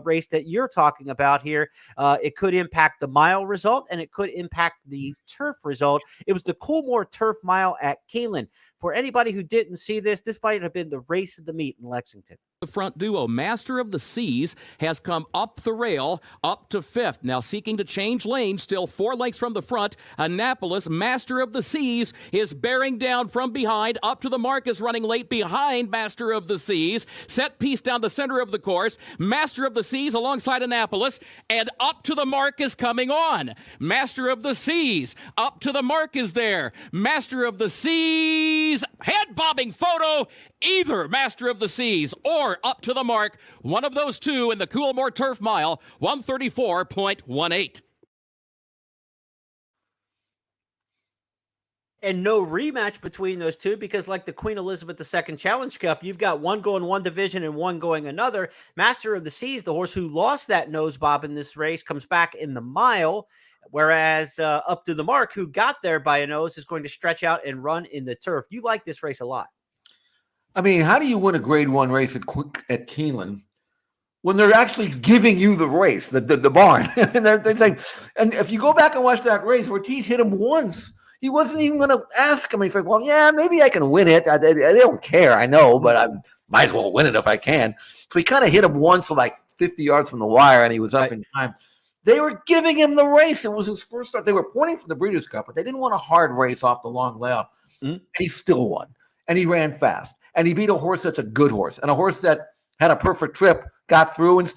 race that you're talking about here. It could impact the mile result, and it could impact the turf result. It was the Coolmore Turf Mile at Keeneland. For anybody who didn't see this might have been the race of the meet in Lexington. The front duo, Master of the Seas, has come up the rail, up to 5th. Now seeking to change lanes, still 4 lengths from the front. Annapolis, Master of the Seas, is bearing down from behind. Up to the mark is running late behind Master of the Seas. Set piece down the center of the course. Master of the Seas alongside Annapolis, and up to the mark is coming on. Master of the Seas, up to the mark is there. Master of the Seas, head-bobbing photo. Either Master of the Seas or up to the mark, one of those two in the Coolmore Turf Mile, 134.18. And no rematch between those two, because like the Queen Elizabeth II Challenge Cup, you've got one going one division and one going another. Master of the Seas, the horse who lost that nose bob in this race, comes back in the mile, whereas Up to the Mark, who got there by a nose, is going to stretch out and run in the turf. You like this race a lot. I mean, how do you win a Grade 1 race at Keeneland when they're actually giving you the race, the barn? And they're saying, and if you go back and watch that race, Ortiz hit him once. He wasn't even going to ask him. He's like, well, yeah, maybe I can win it. I don't care, I know, but I might as well win it if I can. So he kind of hit him once from like 50 yards from the wire, and he was up in time. They were giving him the race. It was his first start. They were pointing for the Breeders' Cup, but they didn't want a hard race off the long layoff. And he still won, and he ran fast. And he beat a horse that's a good horse, and a horse that had a perfect trip, got through, and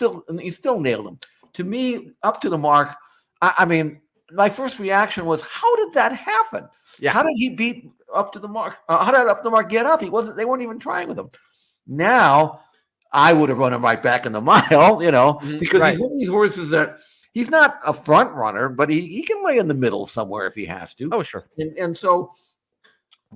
he still nailed him. To me, Up to the Mark, I mean, my first reaction was, how did that happen? Yeah. How did he beat Up to the Mark? How did Up to the Mark get up? They weren't even trying with him. Now, I would have run him right back in the mile, because he's one of these horses that he's not a front runner, but he can lay in the middle somewhere if he has to. Oh, sure. And so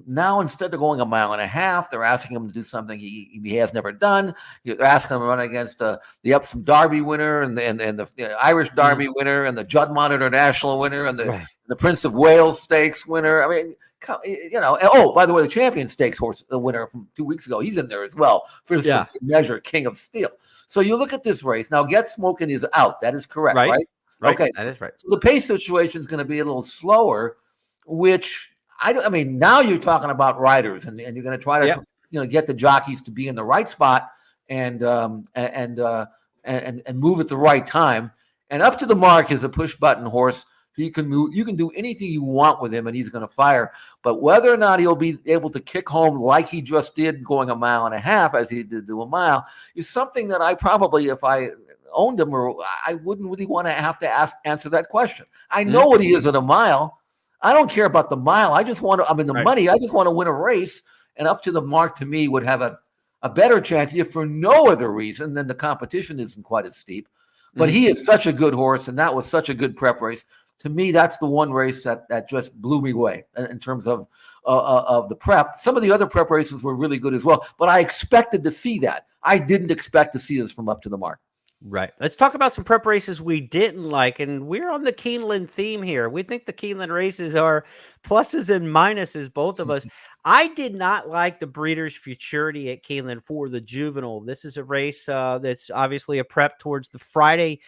now, instead of going a mile and a half, they're asking him to do something he has never done. They're asking him to run against the Epsom Derby winner and the Irish Derby winner and the Judd Monitor National winner and the Prince of Wales Stakes winner. I mean, oh, by the way, the Champion Stakes horse, the winner from 2 weeks ago, he's in there as well for this measure, King of Steel. So you look at this race. Now, Get Smoking is out. That is correct, right? Okay. That is right. So the pace situation is going to be a little slower, which I mean, now you're talking about riders, and you're going to try to get the jockeys to be in the right spot and move at the right time. And Up to the Mark is a push button horse. He can move. You can do anything you want with him, and he's going to fire. But whether or not he'll be able to kick home like he just did, going a mile and a half as he did do a mile, is something that I probably, if I owned him, or I wouldn't really want to have to answer that question. I know what he is at a mile. I don't care about the mile. I just want to, I'm in the money. I just want to win a race. And Up to the Mark, to me, would have a better chance, if for no other reason than the competition isn't quite as steep. But he is such a good horse, and that was such a good prep race. To me, that's the one race that just blew me away in terms of the prep. Some of the other prep races were really good as well, but I expected to see that. I didn't expect to see this from Up to the Mark. Right. Let's talk about some prep races we didn't like, and we're on the Keeneland theme here. We think the Keeneland races are pluses and minuses, both of us. I did not like the Breeders' Futurity at Keeneland for the Juvenile. This is a race that's obviously a prep towards the Friday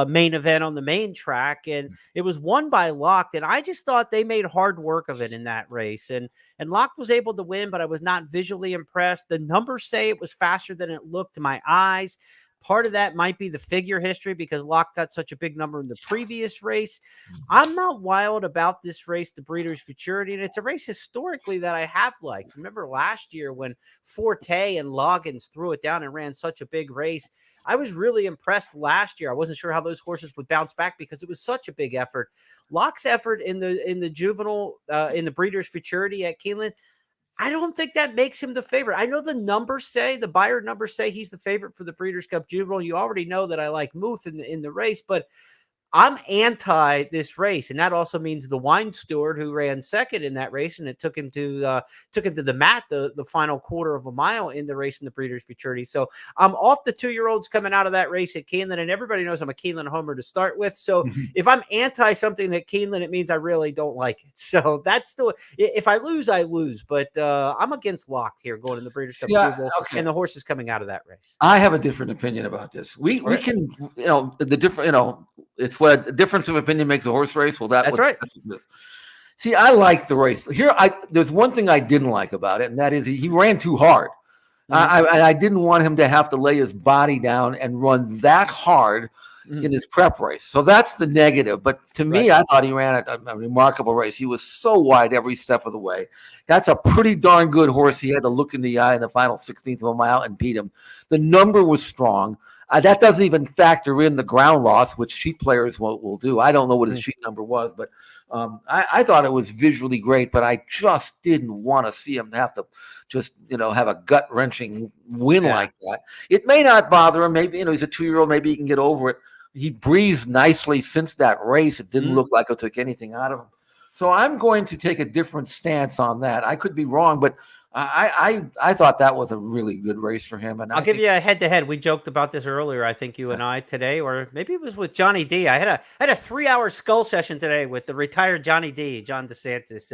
main event on the main track, and it was won by Locke, and I just thought they made hard work of it in that race, and Locke was able to win, but I was not visually impressed. The numbers say it was faster than it looked to my eyes. Part of that might be the figure history because Locke got such a big number in the previous race. I'm not wild about this race, the Breeders' Futurity, and it's a race historically that I have liked. Remember last year when Forte and Loggins threw it down and ran such a big race? I was really impressed last year. I wasn't sure how those horses would bounce back because it was such a big effort. Locke's effort in the Juvenile, in the Breeders' Futurity at Keeneland, I don't think that makes him the favorite. I know the numbers say, the buyer numbers say he's the favorite for the Breeders' Cup Juvenile. You already know that I like Muth in the race, but I'm anti this race, and that also means the wine steward who ran second in that race, and it took him to the mat the final quarter of a mile in the race in the Breeders' Futurity. So I'm off the 2-year-olds coming out of that race at Keeneland, and everybody knows I'm a Keeneland homer to start with. So if I'm anti something at Keeneland, it means I really don't like it. So that's if I lose, I lose. But I'm against Locke here going in the Breeders' Cup Juvenile, and the horses coming out of that race. I have a different opinion about this. We can, the different, it's what a difference of opinion makes a horse race. Well, that's right. See, I like the race. Here, there's one thing I didn't like about it, and that is he ran too hard. I didn't want him to have to lay his body down and run that hard in his prep race. So that's the negative. But to me, I thought he ran a remarkable race. He was so wide every step of the way. That's a pretty darn good horse. He had to look in the eye in the final 16th of a mile and beat him. The number was strong. That doesn't even factor in the ground loss, which sheep players will do. I don't know what his sheep number was, but I thought it was visually great, but I just didn't want to see him have to just, have a gut-wrenching win like that. It may not bother him. Maybe, he's a 2-year-old. Maybe he can get over it. He breathed nicely since that race. It didn't look like it took anything out of him. So I'm going to take a different stance on that. I could be wrong, but I thought that was a really good race for him. And I'll give you a head-to-head. We joked about this earlier, I think you and I today, or maybe it was with Johnny D. I had a 3-hour skull session today with the retired Johnny D, John DeSantis,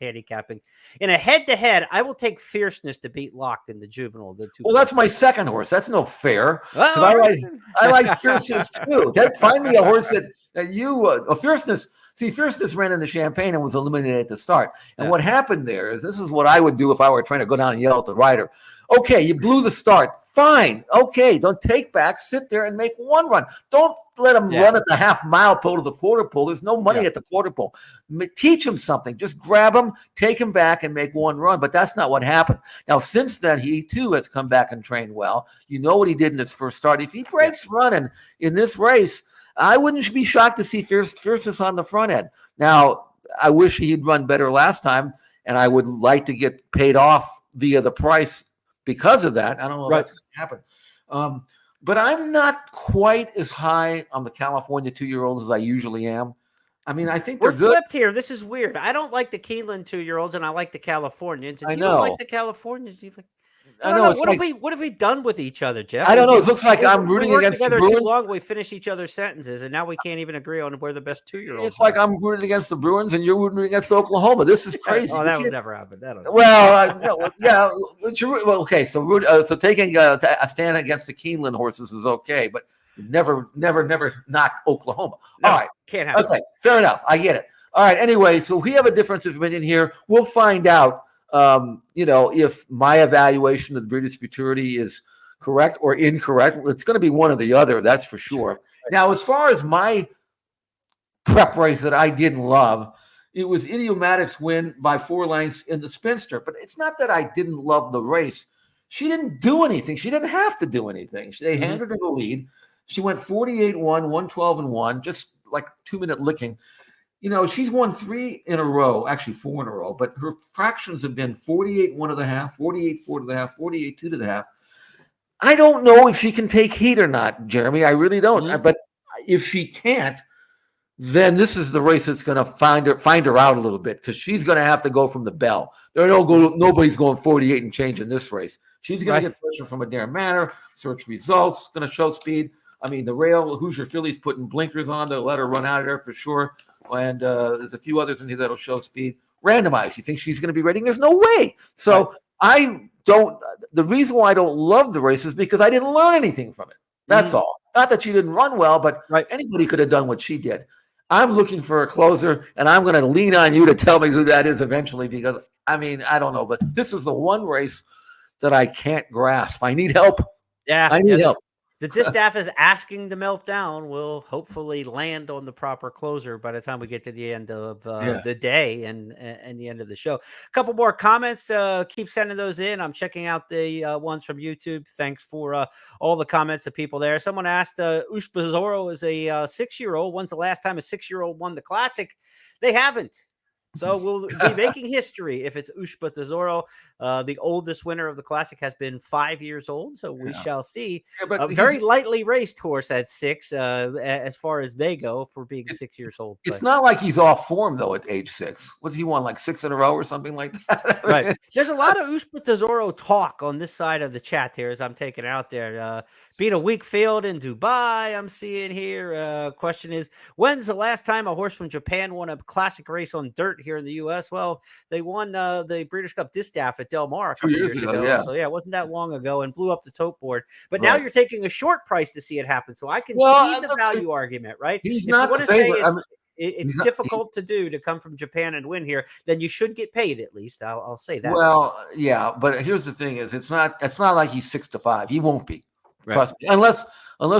handicapping. In a head-to-head, I will take Fierceness to beat Locke in the Juvenile. Well, that's my second horse. That's no fair. I like Fierceness too. Find me a horse that you Fierceness. See, Fierceness ran in the Champagne and was eliminated at the start. And what happened there is, this is what I would do if I were trying to go down and yell at the rider. Okay, you blew the start. Fine. Okay, don't take back. Sit there and make one run. Don't let him run at the half-mile pole to the quarter pole. There's no money at the quarter pole. Teach him something. Just grab him, take him back, and make one run. But that's not what happened. Now, since then, he, too, has come back and trained well. You know what he did in his first start. If he breaks running in this race, I wouldn't be shocked to see Fierceness on the front end. Now, I wish he'd run better last time, and I would like to get paid off via the price because of that. I don't know if that's going to happen. But I'm not quite as high on the California 2-year-olds as I usually am. I mean, I think they're good. We're flipped here. This is weird. I don't like the Keeneland 2-year-olds, and I like the Californians. And you don't like the Californians. I know. What have we done with each other, Jeff? I don't know. It looks like I'm rooting against the Bruins. Too long, we finish each other's sentences, and now we can't even agree on where the best 2-year-olds. It's like I'm rooting against the Bruins, and you're rooting against Oklahoma. This is crazy. Oh, that would never happen. Okay. So taking a stand against the Keeneland horses is okay, but never knock Oklahoma. All right, can't happen. Okay, fair enough. I get it. All right. Anyway, so we have a difference of opinion here. We'll find out. If my evaluation of the Breeders' Futurity is correct or incorrect. It's going to be one or the other, that's for sure. Now, as far as my prep race that I didn't love, it was Idiomatic's win by 4 lengths in the Spinster. But it's not that I didn't love the race. She didn't do anything. She didn't have to do anything. They handed her the lead. She went 48-1, 112-1, just like 2-minute licking. She's won 3 in a row, actually 4 in a row, but her fractions have been 48-1.5, 48-4.5, 48-2.5. I don't know if she can take heat or not, Jeremy. I really don't. But if she can't, then this is the race that's going to find her out a little bit, because she's going to have to go from the bell. Nobody's going 48 and change in this race. She's going to get pressure from Adair Manor, search results, going to show speed. I mean, the rail, Hoosier Phillies putting blinkers on to let her run out of there for sure. And there's a few others in here that'll show speed. Randomized. You think she's going to be ready? There's no way. So I don't. The reason why I don't love the race is because I didn't learn anything from it. That's all. Not that she didn't run well, but anybody could have done what she did. I'm looking for a closer, and I'm going to lean on you to tell me who that is eventually because, I mean, I don't know. But this is the one race that I can't grasp. I need help. Yeah. I need help. The distaff is asking to melt down. We'll hopefully land on the proper closer by the time we get to the end of the day and the end of the show. A couple more comments. Keep sending those in. I'm checking out the ones from YouTube. Thanks for all the comments of people there. Someone asked, Ushba Zorro is a 6-year-old. When's the last time a 6-year-old won the Classic? They haven't. So we'll be making history if it's Ushba Tesoro. The oldest winner of the Classic has been 5 years old, so we shall see. A very lightly raced horse at 6, as far as they go for being 6 years old. It's not like he's off form, though, at age 6. What's he won, like 6 in a row or something like that? Right. There's a lot of Ushba Tesoro talk on this side of the chat here as I'm taking it out there. Being a weak field in Dubai, I'm seeing here. Question is, when's the last time a horse from Japan won a Classic race on dirt here in the U.S.? Well, they won the Breeders' Cup Distaff at Del Mar a couple years ago. Yeah. So, it wasn't that long ago and blew up the tote board. But now you're taking a short price to see it happen. So I can see the value argument, right? He's not the favorite. It's difficult to do to come from Japan and win here. Then you should get paid at least. I'll say that. Well, yeah, but here's the thing: it's not like he's 6-5. He won't be. Trust me. Unless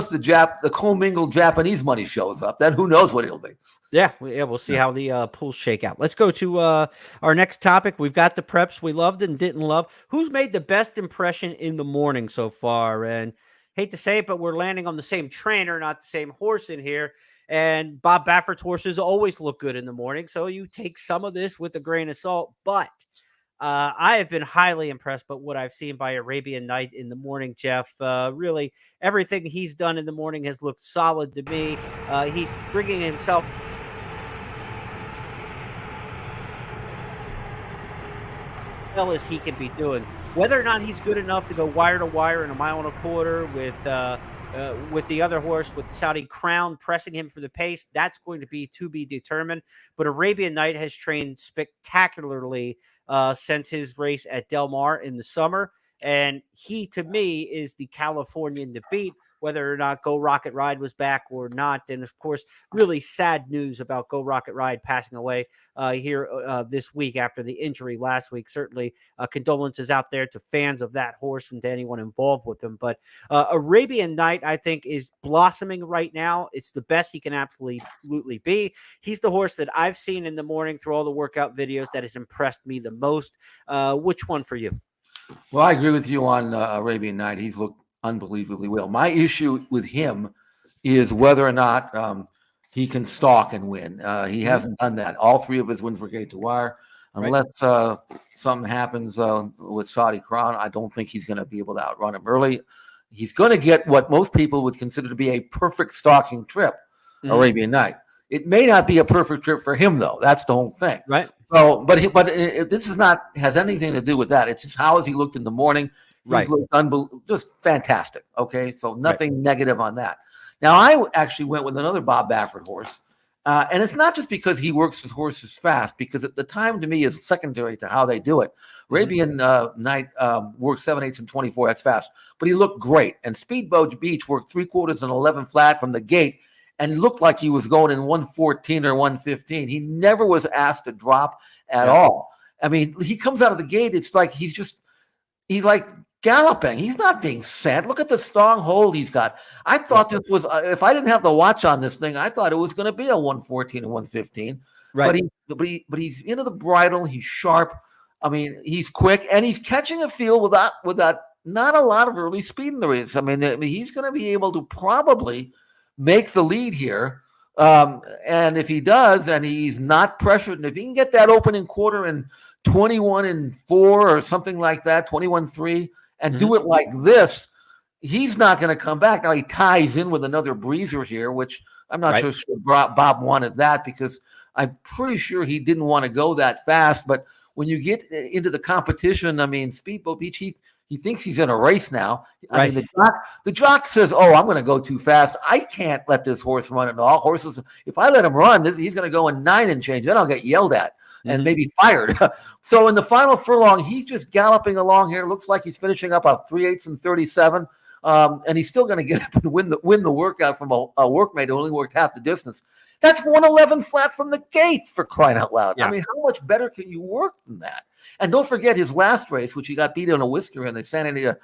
the commingled Japanese money shows up, then who knows what he'll be. Yeah, we'll see how the pools shake out. Let's go to our next topic. We've got the preps we loved and didn't love. Who's made the best impression in the morning so far? And hate to say it, but we're landing on the same trainer, not the same horse in here. And Bob Baffert's horses always look good in the morning, so you take some of this with a grain of salt. But I have been highly impressed by what I've seen by Arabian Night in the morning, Jeff. Really, everything he's done in the morning has looked solid to me. He's bringing himself well as he can be doing. Whether or not he's good enough to go wire to wire in a 1.25 miles with the other horse, with Saudi Crown pressing him for the pace, that's going to be determined. But Arabian Night has trained spectacularly since his race at Del Mar in the summer. And he, to me, is the Californian to beat, whether or not Go Rocket Ride was back or not. And, of course, really sad news about Go Rocket Ride passing away here this week after the injury last week. Certainly condolences out there to fans of that horse and to anyone involved with him. But Arabian Night, I think, is blossoming right now. It's the best he can absolutely be. He's the horse that I've seen in the morning through all the workout videos that has impressed me the most. Which one for you? Well, I agree with you on Arabian Night. He's looked unbelievably well. My issue with him is whether or not he can stalk and win. He hasn't done that. All 3 of his wins were gate to wire. Unless something happens with Saudi Crown, I don't think he's going to be able to outrun him early. He's going to get what most people would consider to be a perfect stalking trip, Arabian Night. It may not be a perfect trip for him, though. That's the whole thing. Right. So, but this is not has anything to do with that. It's just how has he looked in the morning. He's looked just fantastic. Okay, so nothing negative on that. Now, I actually went with another Bob Baffert horse, and it's not just because he works his horses fast, because at the time to me is secondary to how they do it. Arabian Night worked 7/8 and 24. That's fast, but he looked great. And Speedboat Beach worked 3/4 and 11 flat from the gate, and looked like he was going in 114 or 115. He never was asked to drop at all. I mean, he comes out of the gate. It's like he's like galloping. He's not being sent. Look at the strong hold he's got. I thought this was, if I didn't have the watch on this thing, I thought it was going to be a 114 and 115. Right. But he's into the bridle. He's sharp. I mean, he's quick, and he's catching a field without not a lot of early speed in the race. I mean, he's going to be able to probably make the lead here. And if he does, and he's not pressured, and if he can get that opening quarter in 21-4 or something like that, 21-3, and do it like this, he's not going to come back. Now he ties in with another breezer here, which I'm not sure Bob wanted that, because I'm pretty sure he didn't want to go that fast. But when you get into the competition, I mean, Speedboat Beach, He thinks he's in a race now. I Right. mean, the jock says, "Oh, I'm going to go too fast. I can't let this horse run at all. Horses, if I let him run, he's going to go in 9 and change. Then I'll get yelled at and maybe fired." So in the final furlong, he's just galloping along here. Looks like he's finishing up a 3/8 and 37. And he's still going to get up and win the workout from a workmate who only worked half the distance. That's 111 flat from the gate, for crying out loud. Yeah. I mean, how much better can you work than that? And don't forget his last race, which he got beat on a whisker in the Santa Anita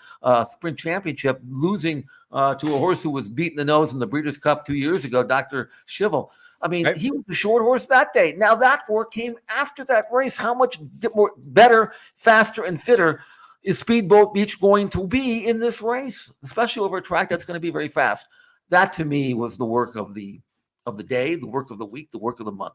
Sprint Championship, losing to a horse who was beating the nose in the Breeders' Cup 2 years ago, Dr. Siegel. I mean, he was a short horse that day. Now that work came after that race. How much more better, faster, and fitter is Speedboat Beach going to be in this race, especially over a track that's going to be very fast? That to me was the work of the day, the work of the week, the work of the month.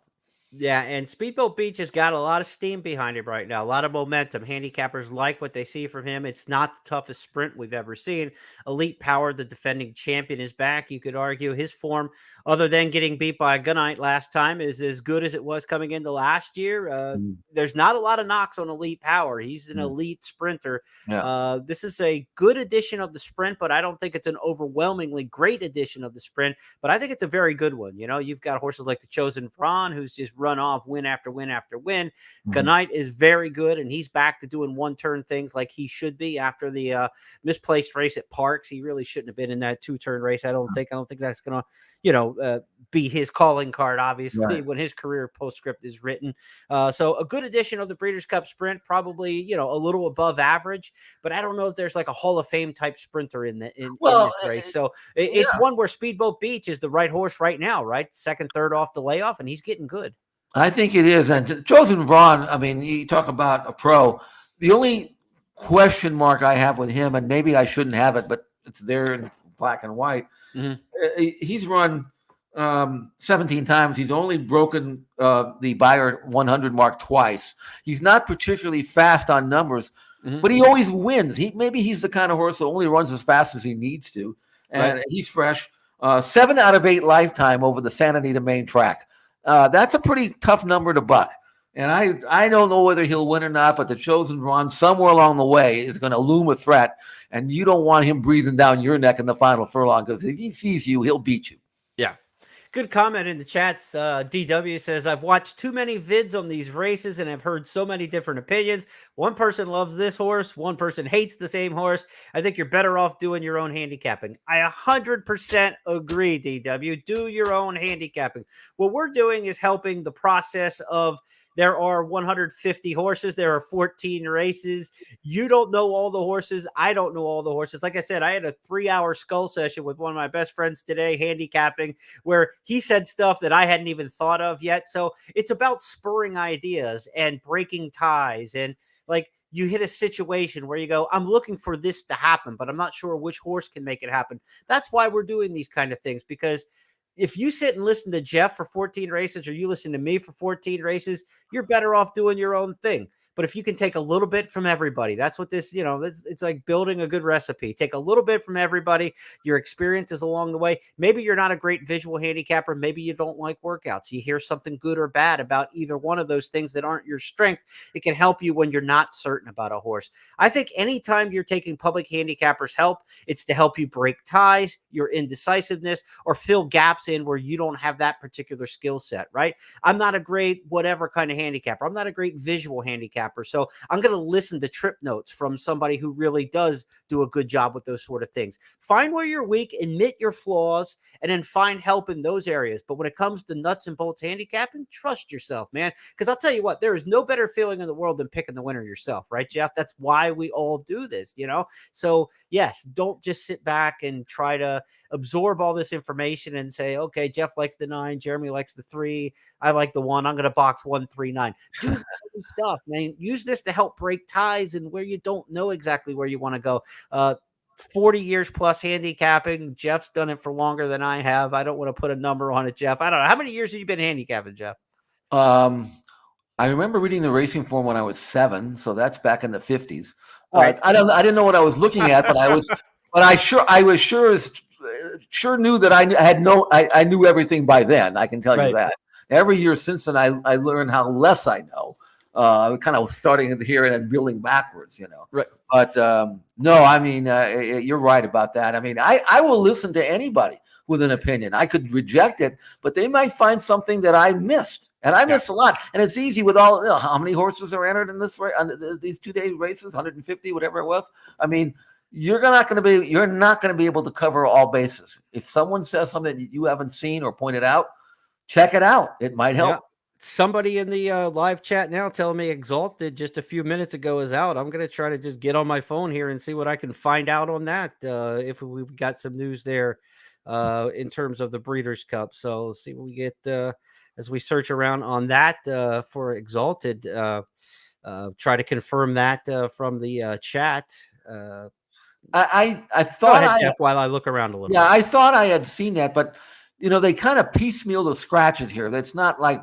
Yeah, and Speedboat Beach has got a lot of steam behind him right now, a lot of momentum. Handicappers like what they see from him. It's not the toughest sprint we've ever seen. Elite Power, the defending champion, is back. You could argue his form, other than getting beat by a Gunite last time, is as good as it was coming into last year. There's not a lot of knocks on Elite Power. He's an elite sprinter. Yeah. This is a good edition of the sprint, but I don't think it's an overwhelmingly great edition of the sprint. But I think it's a very good one. You know, you've got horses like the Chosen Vron, who's just run off win after win after win. Gunite is very good, and he's back to doing one-turn things like he should be after the misplaced race at Parks. He really shouldn't have been in that 2-turn race. I don't think that's going to, be his calling card, obviously, when his career postscript is written. So a good edition of the Breeders' Cup Sprint, probably, a little above average, but I don't know if there's like a Hall of Fame type sprinter in this race. So it's one where Speedboat Beach is the right horse right now, right? Second, third off the layoff, and he's getting good. I think it is. And Chosen Vron, I mean, you talk about a pro. The only question mark I have with him, and maybe I shouldn't have it, but it's there in black and white. He's run 17 times. He's only broken the Bayer 100 mark twice. He's not particularly fast on numbers, but he always wins. Maybe he's the kind of horse that only runs as fast as he needs to. And he's fresh. 7 out of 8 lifetime over the Santa Anita main track. That's a pretty tough number to buck. And I don't know whether he'll win or not, but the Chosen Vron somewhere along the way is going to loom a threat. And you don't want him breathing down your neck in the final furlong, because if he sees you, he'll beat you. Yeah. Good comment in the chats. DW says, I've watched too many vids on these races and have heard so many different opinions. One person loves this horse. One person hates the same horse. I think you're better off doing your own handicapping. I 100% agree, DW. Do your own handicapping. What we're doing is helping the process of there are 150 horses. There are 14 races. You don't know all the horses. I don't know all the horses. Like I said, I had a 3-hour skull session with one of my best friends today, handicapping, where he said stuff that I hadn't even thought of yet. So it's about spurring ideas and breaking ties. And like, you hit a situation where you go, I'm looking for this to happen, but I'm not sure which horse can make it happen. That's why we're doing these kind of things, because if you sit and listen to Jeff for 14 races, or you listen to me for 14 races, you're better off doing your own thing. But if you can take a little bit from everybody, that's what this, it's like building a good recipe. Take a little bit from everybody, your experiences along the way. Maybe you're not a great visual handicapper. Maybe you don't like workouts. You hear something good or bad about either one of those things that aren't your strength. It can help you when you're not certain about a horse. I think anytime you're taking public handicappers' help, it's to help you break ties, your indecisiveness, or fill gaps in where you don't have that particular skill set, right? I'm not a great whatever kind of handicapper. I'm not a great visual handicapper. So I'm going to listen to trip notes from somebody who really does do a good job with those sort of things. Find where you're weak, admit your flaws, and then find help in those areas. But when it comes to nuts and bolts handicapping, trust yourself, man. Because I'll tell you what, there is no better feeling in the world than picking the winner yourself, right, Jeff? That's why we all do this, So yes, don't just sit back and try to absorb all this information and say, okay, Jeff likes the 9, Jeremy likes the 3, I like the 1, I'm going to box 1, 3, 9. Do stuff, man. Use this to help break ties and where you don't know exactly where you want to go. 40 years plus handicapping. Jeff's done it for longer than I have. I don't want to put a number on it, Jeff. I don't know. How many years have you been handicapping, Jeff? I remember reading the racing form when I was 7, so that's back in the 50s. Right. I didn't know what I was looking at, but I sure knew that I knew everything by then. I can tell you that. Every year since then, I learned how less I know. Kind of starting here and then building backwards, Right. But no, I mean, you're right about that. I mean, I will listen to anybody with an opinion. I could reject it, but they might find something that I missed. And I missed a lot. And it's easy with all, how many horses are entered in this race, these 2-day races, 150, whatever it was. I mean, you're not going to be able to cover all bases. If someone says something that you haven't seen or pointed out, check it out. It might help. Yeah. Somebody in the live chat now telling me Exalted just a few minutes ago is out. I'm going to try to just get on my phone here and see what I can find out on that. If we've got some news there in terms of the Breeders' Cup. So let's see what we get as we search around on that for Exalted. Try to confirm that from the chat. I thought Go ahead, Jeff, while I look around a little bit. I thought I had seen that, but they kind of piecemeal the scratches here. That's not like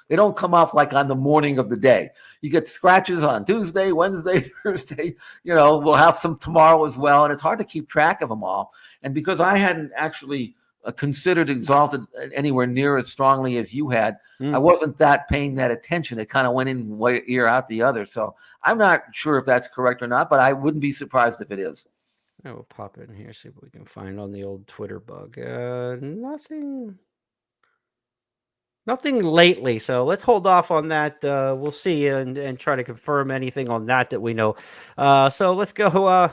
they don't come off like on the morning of the day. You get scratches on Tuesday, Wednesday, Thursday, we'll have some tomorrow as well. And it's hard to keep track of them all. And because I hadn't actually considered Exalted anywhere near as strongly as you had, I wasn't paying that attention. It kind of went in one ear out the other. So I'm not sure if that's correct or not, but I wouldn't be surprised if it is. I will pop in here, see what we can find on the old Twitter bug. Nothing lately. So let's hold off on that. We'll see and try to confirm anything on that we know. So let's go.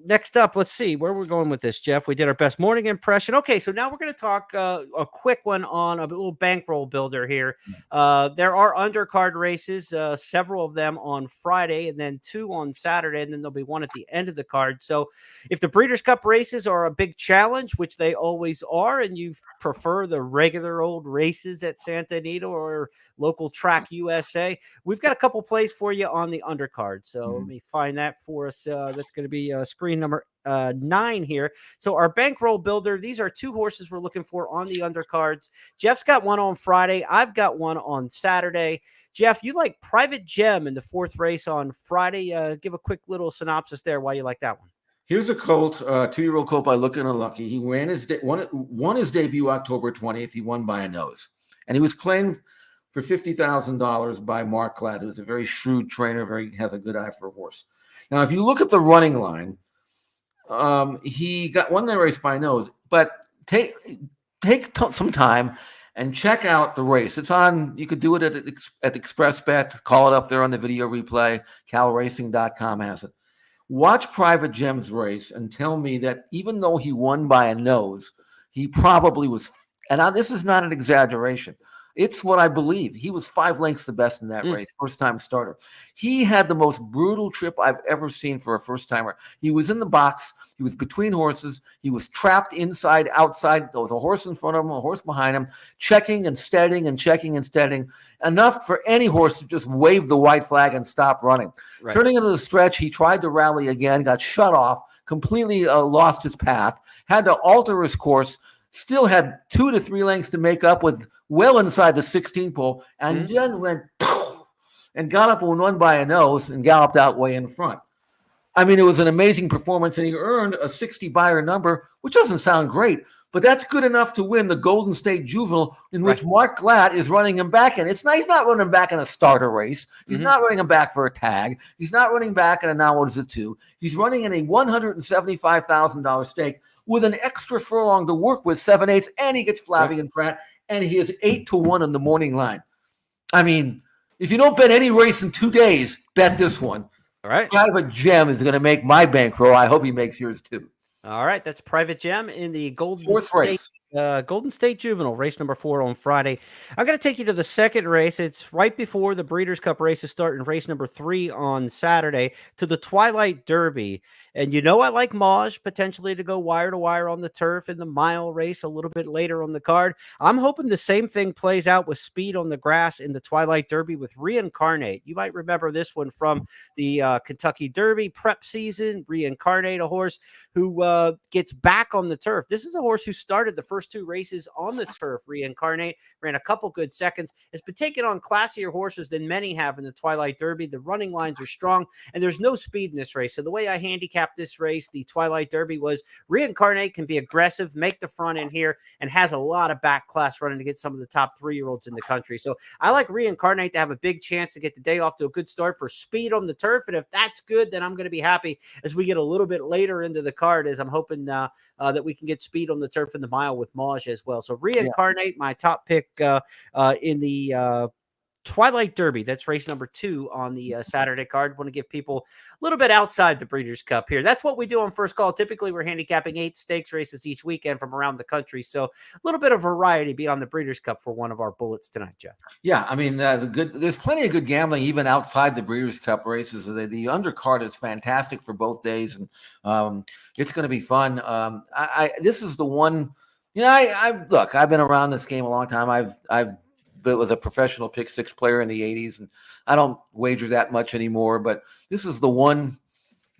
Next up, let's see where we're going with this, Jeff. We did our best morning impression. Okay, so now we're going to talk a quick one on a little bankroll builder here. There are undercard races, several of them on Friday, and then 2 on Saturday, and then there'll be one at the end of the card. So if the Breeders' Cup races are a big challenge, which they always are, and you prefer the regular old races at Santa Anita or local track USA, we've got a couple plays for you on the undercard. So let me find that for us. That's going to be screen number 9 here. So our bankroll builder, these are 2 horses we're looking for on the undercards. Jeff's got one on Friday. I've got one on Saturday. Jeff, you like Private Gem in the 4th race on Friday. Give a quick little synopsis there why you like that one. Here's a colt, 2-year-old colt by Lookin' Unlucky. He ran won his debut October 20th. He won by a nose. And he was claimed for $50,000 by Mark Gladd, who's a very shrewd trainer, has a good eye for a horse. Now, if you look at the running line, he won the race by nose, but take some time and check out the race. It's on. You could do it at ExpressBet. Call it up there on the video replay. CalRacing.com has it. Watch Private Gem's race and tell me that even though he won by a nose, he probably was. And this is not an exaggeration. It's what I believe. He was 5 lengths the best in that race, first-time starter. He had the most brutal trip I've ever seen for a first-timer. He was in the box. He was between horses. He was trapped inside, outside. There was a horse in front of him, a horse behind him, checking and steadying and checking and steadying, enough for any horse to just wave the white flag and stop running. Right. Turning into the stretch, he tried to rally again, got shut off, completely lost his path, had to alter his course, still had 2 to 3 lengths to make up with well inside the 16 pole, and then went and got up and won by a nose and galloped out way in front. I mean, it was an amazing performance, and he earned a 60 buyer number, which doesn't sound great, but that's good enough to win the Golden State Juvenile, in which Mark Gladd is running him back in. He's not running back in a starter race. He's not running him back for a tag. He's not running back in a now what is it 2. He's running in a $175,000 stake with an extra furlong to work with, 7/8, and he gets Flavie and Pratt, and he is 8-1 on the morning line. I mean, if you don't bet any race in 2 days, bet this one. All right. Private Gem is going to make my bankroll. I hope he makes yours too. All right, that's Private Gem in the Golden State Juvenile, race number 4 on Friday. I'm going to take you to the second race. It's right before the Breeders' Cup races start in race number 3 on Saturday, to the Twilight Derby. And I like Maj potentially to go wire to wire on the turf in the mile race a little bit later on the card. I'm hoping the same thing plays out with speed on the grass in the Twilight Derby with Reincarnate. You might remember this one from the Kentucky Derby prep season. Reincarnate, a horse who gets back on the turf. This is a horse who started the first first 2 races on the turf. Reincarnate ran a couple good seconds. It's been taking on classier horses than many have in the Twilight Derby. The running lines are strong, and there's no speed in this race. So the way I handicapped this race, the Twilight Derby, was Reincarnate can be aggressive, make the front end here, and has a lot of back class running to get some of the top 3-year-olds in the country. So I like Reincarnate to have a big chance to get the day off to a good start for speed on the turf. And if that's good, then I'm going to be happy as we get a little bit later into the card, as I'm hoping that we can get speed on the turf in the mile with Maj as well. So Reincarnate, my top pick in the Twilight Derby. That's race number 2 on the Saturday card. Want to give people a little bit outside the Breeders' Cup here. That's what we do on First Call. Typically, we're handicapping 8 stakes races each weekend from around the country. So a little bit of variety beyond the Breeders' Cup for one of our bullets tonight, Jeff. Yeah, I mean, there's plenty of good gambling even outside the Breeders' Cup races. The undercard is fantastic for both days, and it's going to be fun. This is the one. Look, I've been around this game a long time. I've was a professional pick 6 player in the 80s, and I don't wager that much anymore. But this is the one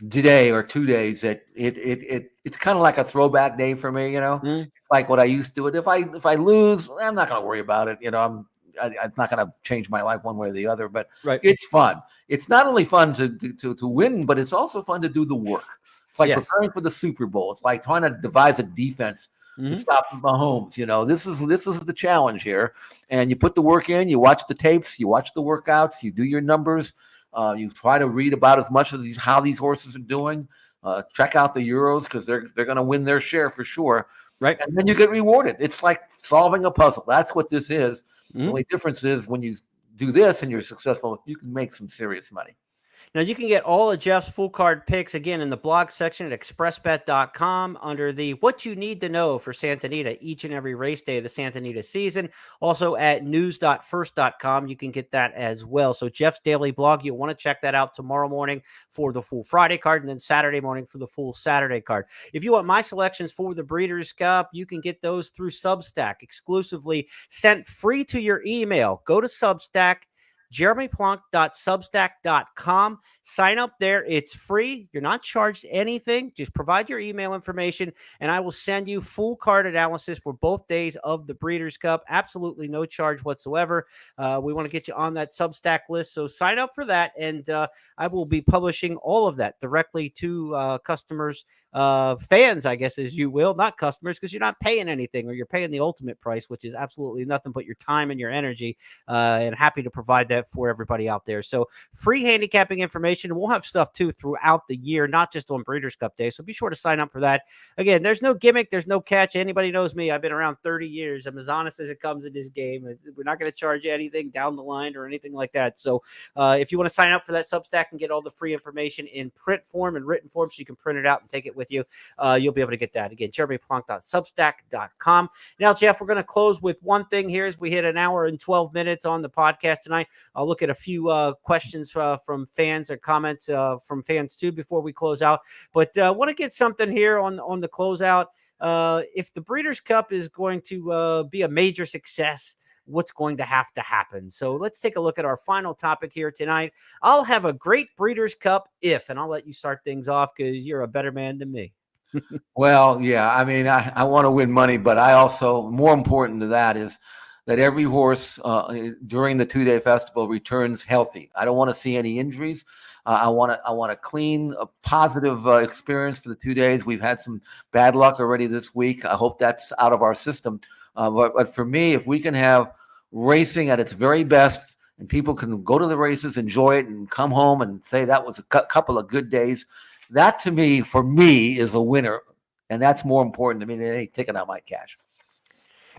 day or 2 days that it's kind of like a throwback day for me. Like what I used to do. If I lose, I'm not going to worry about it. I'm not going to change my life one way or the other. But It's fun. It's not only fun to win, but it's also fun to do the work. It's like preparing for the Super Bowl. It's like trying to devise a defense to stop Mahomes. This is the challenge here, and you put the work in. You watch the tapes, you watch the workouts, you do your numbers. You try to read about as much of how these horses are doing. Check out the Euros because they're going to win their share for sure. Right, and then you get rewarded. It's like solving a puzzle. That's what this is. The only difference is when you do this and you're successful, you can make some serious money. Now, you can get all of Jeff's full card picks, again, in the blog section at expressbet.com under the What You Need to Know for Santa Anita each and every race day of the Santa Anita season. Also at news.first.com, you can get that as well. So Jeff's daily blog, you'll want to check that out tomorrow morning for the full Friday card, and then Saturday morning for the full Saturday card. If you want my selections for the Breeders' Cup, you can get those through Substack, exclusively sent free to your email. Go to Substack, jeremyplonk.substack.com. Sign up there. It's free. You're not charged anything. Just provide your email information, and I will send you full card analysis for both days of the Breeders' Cup. Absolutely no charge whatsoever. We want to get you on that Substack list, so sign up for that, and I will be publishing all of that directly to customers, fans, I guess, as you will, not customers, because you're not paying anything, or you're paying the ultimate price, which is absolutely nothing but your time and your energy, and happy to provide that for everybody out there. So free handicapping information. We'll have stuff too throughout the year, not just on Breeders' Cup Day. So be sure to sign up for that. Again, there's no gimmick. There's no catch. Anybody knows me. I've been around 30 years. I'm as honest as it comes in this game. We're not going to charge you anything down the line or anything like that. So if you want to sign up for that Substack and get all the free information in print form and written form so you can print it out and take it with you, you'll be able to get that. Again, jeremyplonk.substack.com. Now, Jeff, we're going to close with one thing here as we hit an hour and 12 minutes on the podcast tonight. I'll look at a few questions from fans or comments from fans too before we close out. But want to get something here on the closeout. If the Breeders' Cup is going to be a major success, what's going to have to happen? So let's take a look at our final topic here tonight. I'll have a great Breeders' Cup if, and I'll let you start things off because you're a better man than me. Well, yeah, I mean, I want to win money, but I also, more important to that is that every horse during the 2-day festival returns healthy. I don't want to see any injuries. I want a clean, positive experience for the 2 days. We've had some bad luck already this week. I hope that's out of our system. But for me, if we can have racing at its very best and people can go to the races, enjoy it, and come home and say that was a couple of good days, that to me, for me, is a winner. And that's more important to me than any ticket on my cash.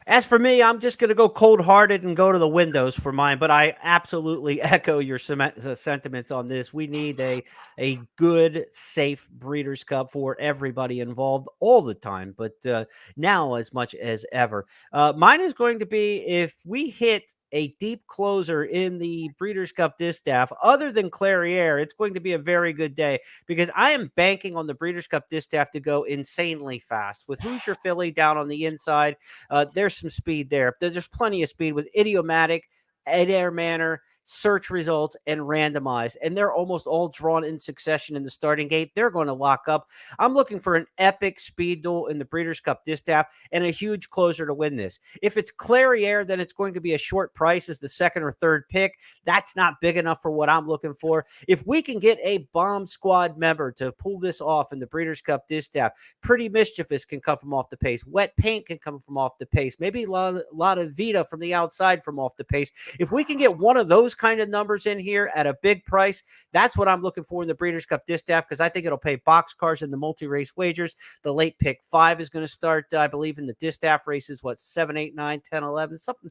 As for me, I'm just going to go cold-hearted and go to the windows for mine, but I absolutely echo your sentiments on this. We need a good, safe Breeders' Cup for everybody involved all the time, but now as much as ever. Mine is going to be if we hit a deep closer in the Breeders' Cup Distaff, other than Clairiere, it's going to be a very good day because I am banking on the Breeders' Cup Distaff to go insanely fast. With Hoosier Philly down on the inside, there's some speed there. There's plenty of speed with Idiomatic, Ed Air Manor, search results, and randomize. And they're almost all drawn in succession in the starting gate. They're going to lock up. I'm looking for an epic speed duel in the Breeders' Cup Distaff and a huge closer to win this. If it's Clairiere, then it's going to be a short price as the second or third pick. That's not big enough for what I'm looking for. If we can get a bomb squad member to pull this off in the Breeders' Cup Distaff, Pretty Mischievous can come from off the pace. Wet Paint can come from off the pace. Maybe a lot of Vita from the outside from off the pace. If we can get one of those kind of numbers in here at a big price, that's what I'm looking for in the Breeders' Cup Distaff, because I think it'll pay boxcars in the multi-race wagers. The late pick 5 is going to start, I believe, in the Distaff races, 7, 8, 9, 10, 11, something.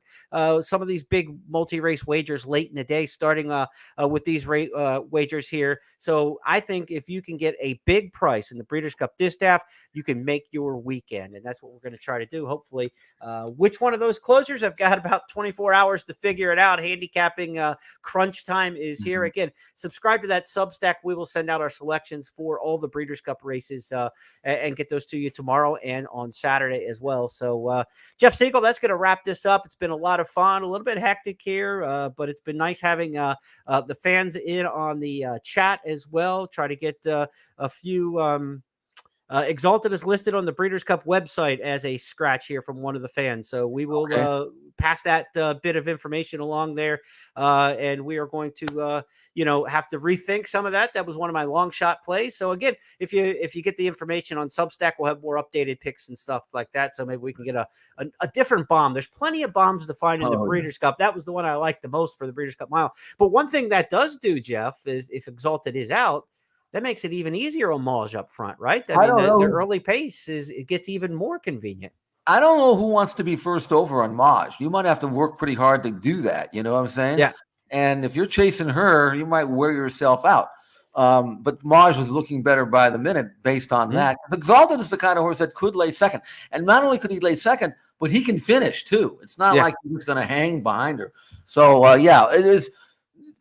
Some of these big multi-race wagers late in the day, starting with these wagers here. So I think if you can get a big price in the Breeders' Cup Distaff, you can make your weekend, and that's what we're going to try to do. Hopefully, which one of those closers? I've got about 24 hours to figure it out. Handicapping crunch time is here. Again, subscribe to that Substack. We will send out our selections for all the Breeders' Cup races and get those to you tomorrow and on Saturday as well. So, Jeff Siegel, that's going to wrap this up. It's been a lot of fun, a little bit hectic here, but it's been nice having the fans in on the chat as well. Try to get a few. Exalted is listed on the Breeders' Cup website as a scratch here from one of the fans. So we will pass that bit of information along there. And we are going to, have to rethink some of that. That was one of my long shot plays. So again, if you get the information on Substack, we'll have more updated picks and stuff like that. So maybe we can get a different bomb. There's plenty of bombs to find in the Breeders' Cup. That was the one I liked the most for the Breeders' Cup Mile. But one thing that does do, Jeff, is if Exalted is out, that makes it even easier on Maj up front, right? I mean, the early pace it gets even more convenient. I don't know who wants to be first over on Maj. You might have to work pretty hard to do that. You know what I'm saying? Yeah. And if you're chasing her, you might wear yourself out. But Maj is looking better by the minute based on that. Exalted is the kind of horse that could lay second. And not only could he lay second, but he can finish too. It's not like he's going to hang behind her. So, it is.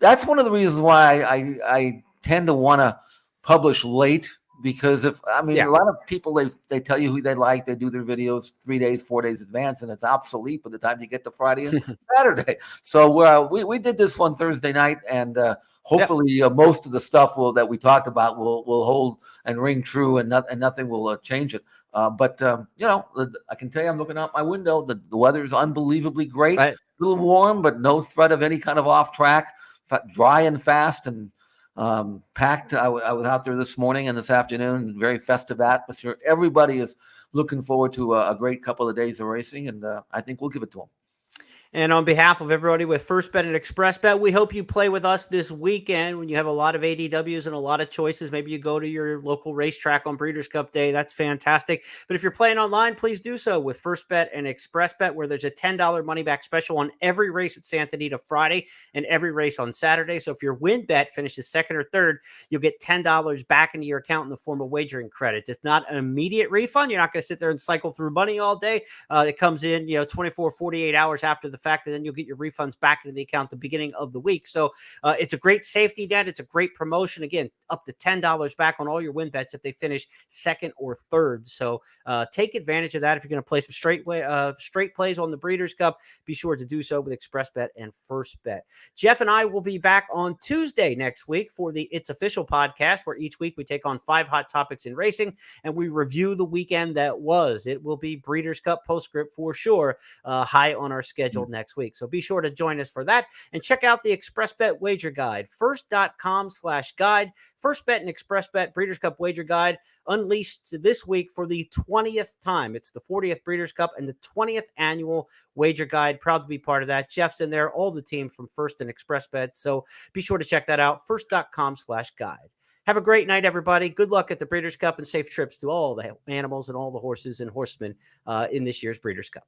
That's one of the reasons why I tend to want to publish late, because a lot of people, they tell you who they like, they do their videos 3 days, 4 days advance, and it's obsolete by the time you get to Friday and Saturday. So we did this one Thursday night, and hopefully most of the stuff that we talked about will hold and ring true, and nothing will change it. But I can tell you, I'm looking out my window. The weather is unbelievably great, a little warm, but no threat of any kind of off track, dry and fast, and packed. I was out there this morning and this afternoon, very festive atmosphere. Everybody is looking forward to a great couple of days of racing, and I think we'll give it to them. And on behalf of everybody with First Bet and Express Bet, we hope you play with us this weekend when you have a lot of ADWs and a lot of choices. Maybe you go to your local racetrack on Breeders' Cup Day. That's fantastic. But if you're playing online, please do so with First Bet and Express Bet, where there's a $10 money back special on every race at Santa Anita Friday and every race on Saturday. So if your win bet finishes second or third, you'll get $10 back into your account in the form of wagering credit. It's not an immediate refund. You're not going to sit there and cycle through money all day. It comes in, 24, 48 hours after the fact, and then you'll get your refunds back into the account at the beginning of the week. So it's a great safety net. It's a great promotion. Again, up to $10 back on all your win bets if they finish second or third. So take advantage of that. If you're going to play some straight plays on the Breeders' Cup, be sure to do so with Express Bet and First Bet. Jeff and I will be back on Tuesday next week for the It's Official podcast, where each week we take on 5 hot topics in racing and we review the weekend that was. It will be Breeders' Cup postscript for sure, high on our schedule next week. So be sure to join us for that and check out the Express Bet Wager Guide, first.com/guide. First Bet and Express Bet Breeders' Cup Wager Guide unleashed this week for the 20th time. It's the 40th Breeders' Cup and the 20th annual Wager Guide. Proud to be part of that. Jeff's in there, all the team from First and Express Bet. So be sure to check that out, first.com/guide. Have a great night, everybody. Good luck at the Breeders' Cup and safe trips to all the animals and all the horses and horsemen in this year's Breeders' Cup.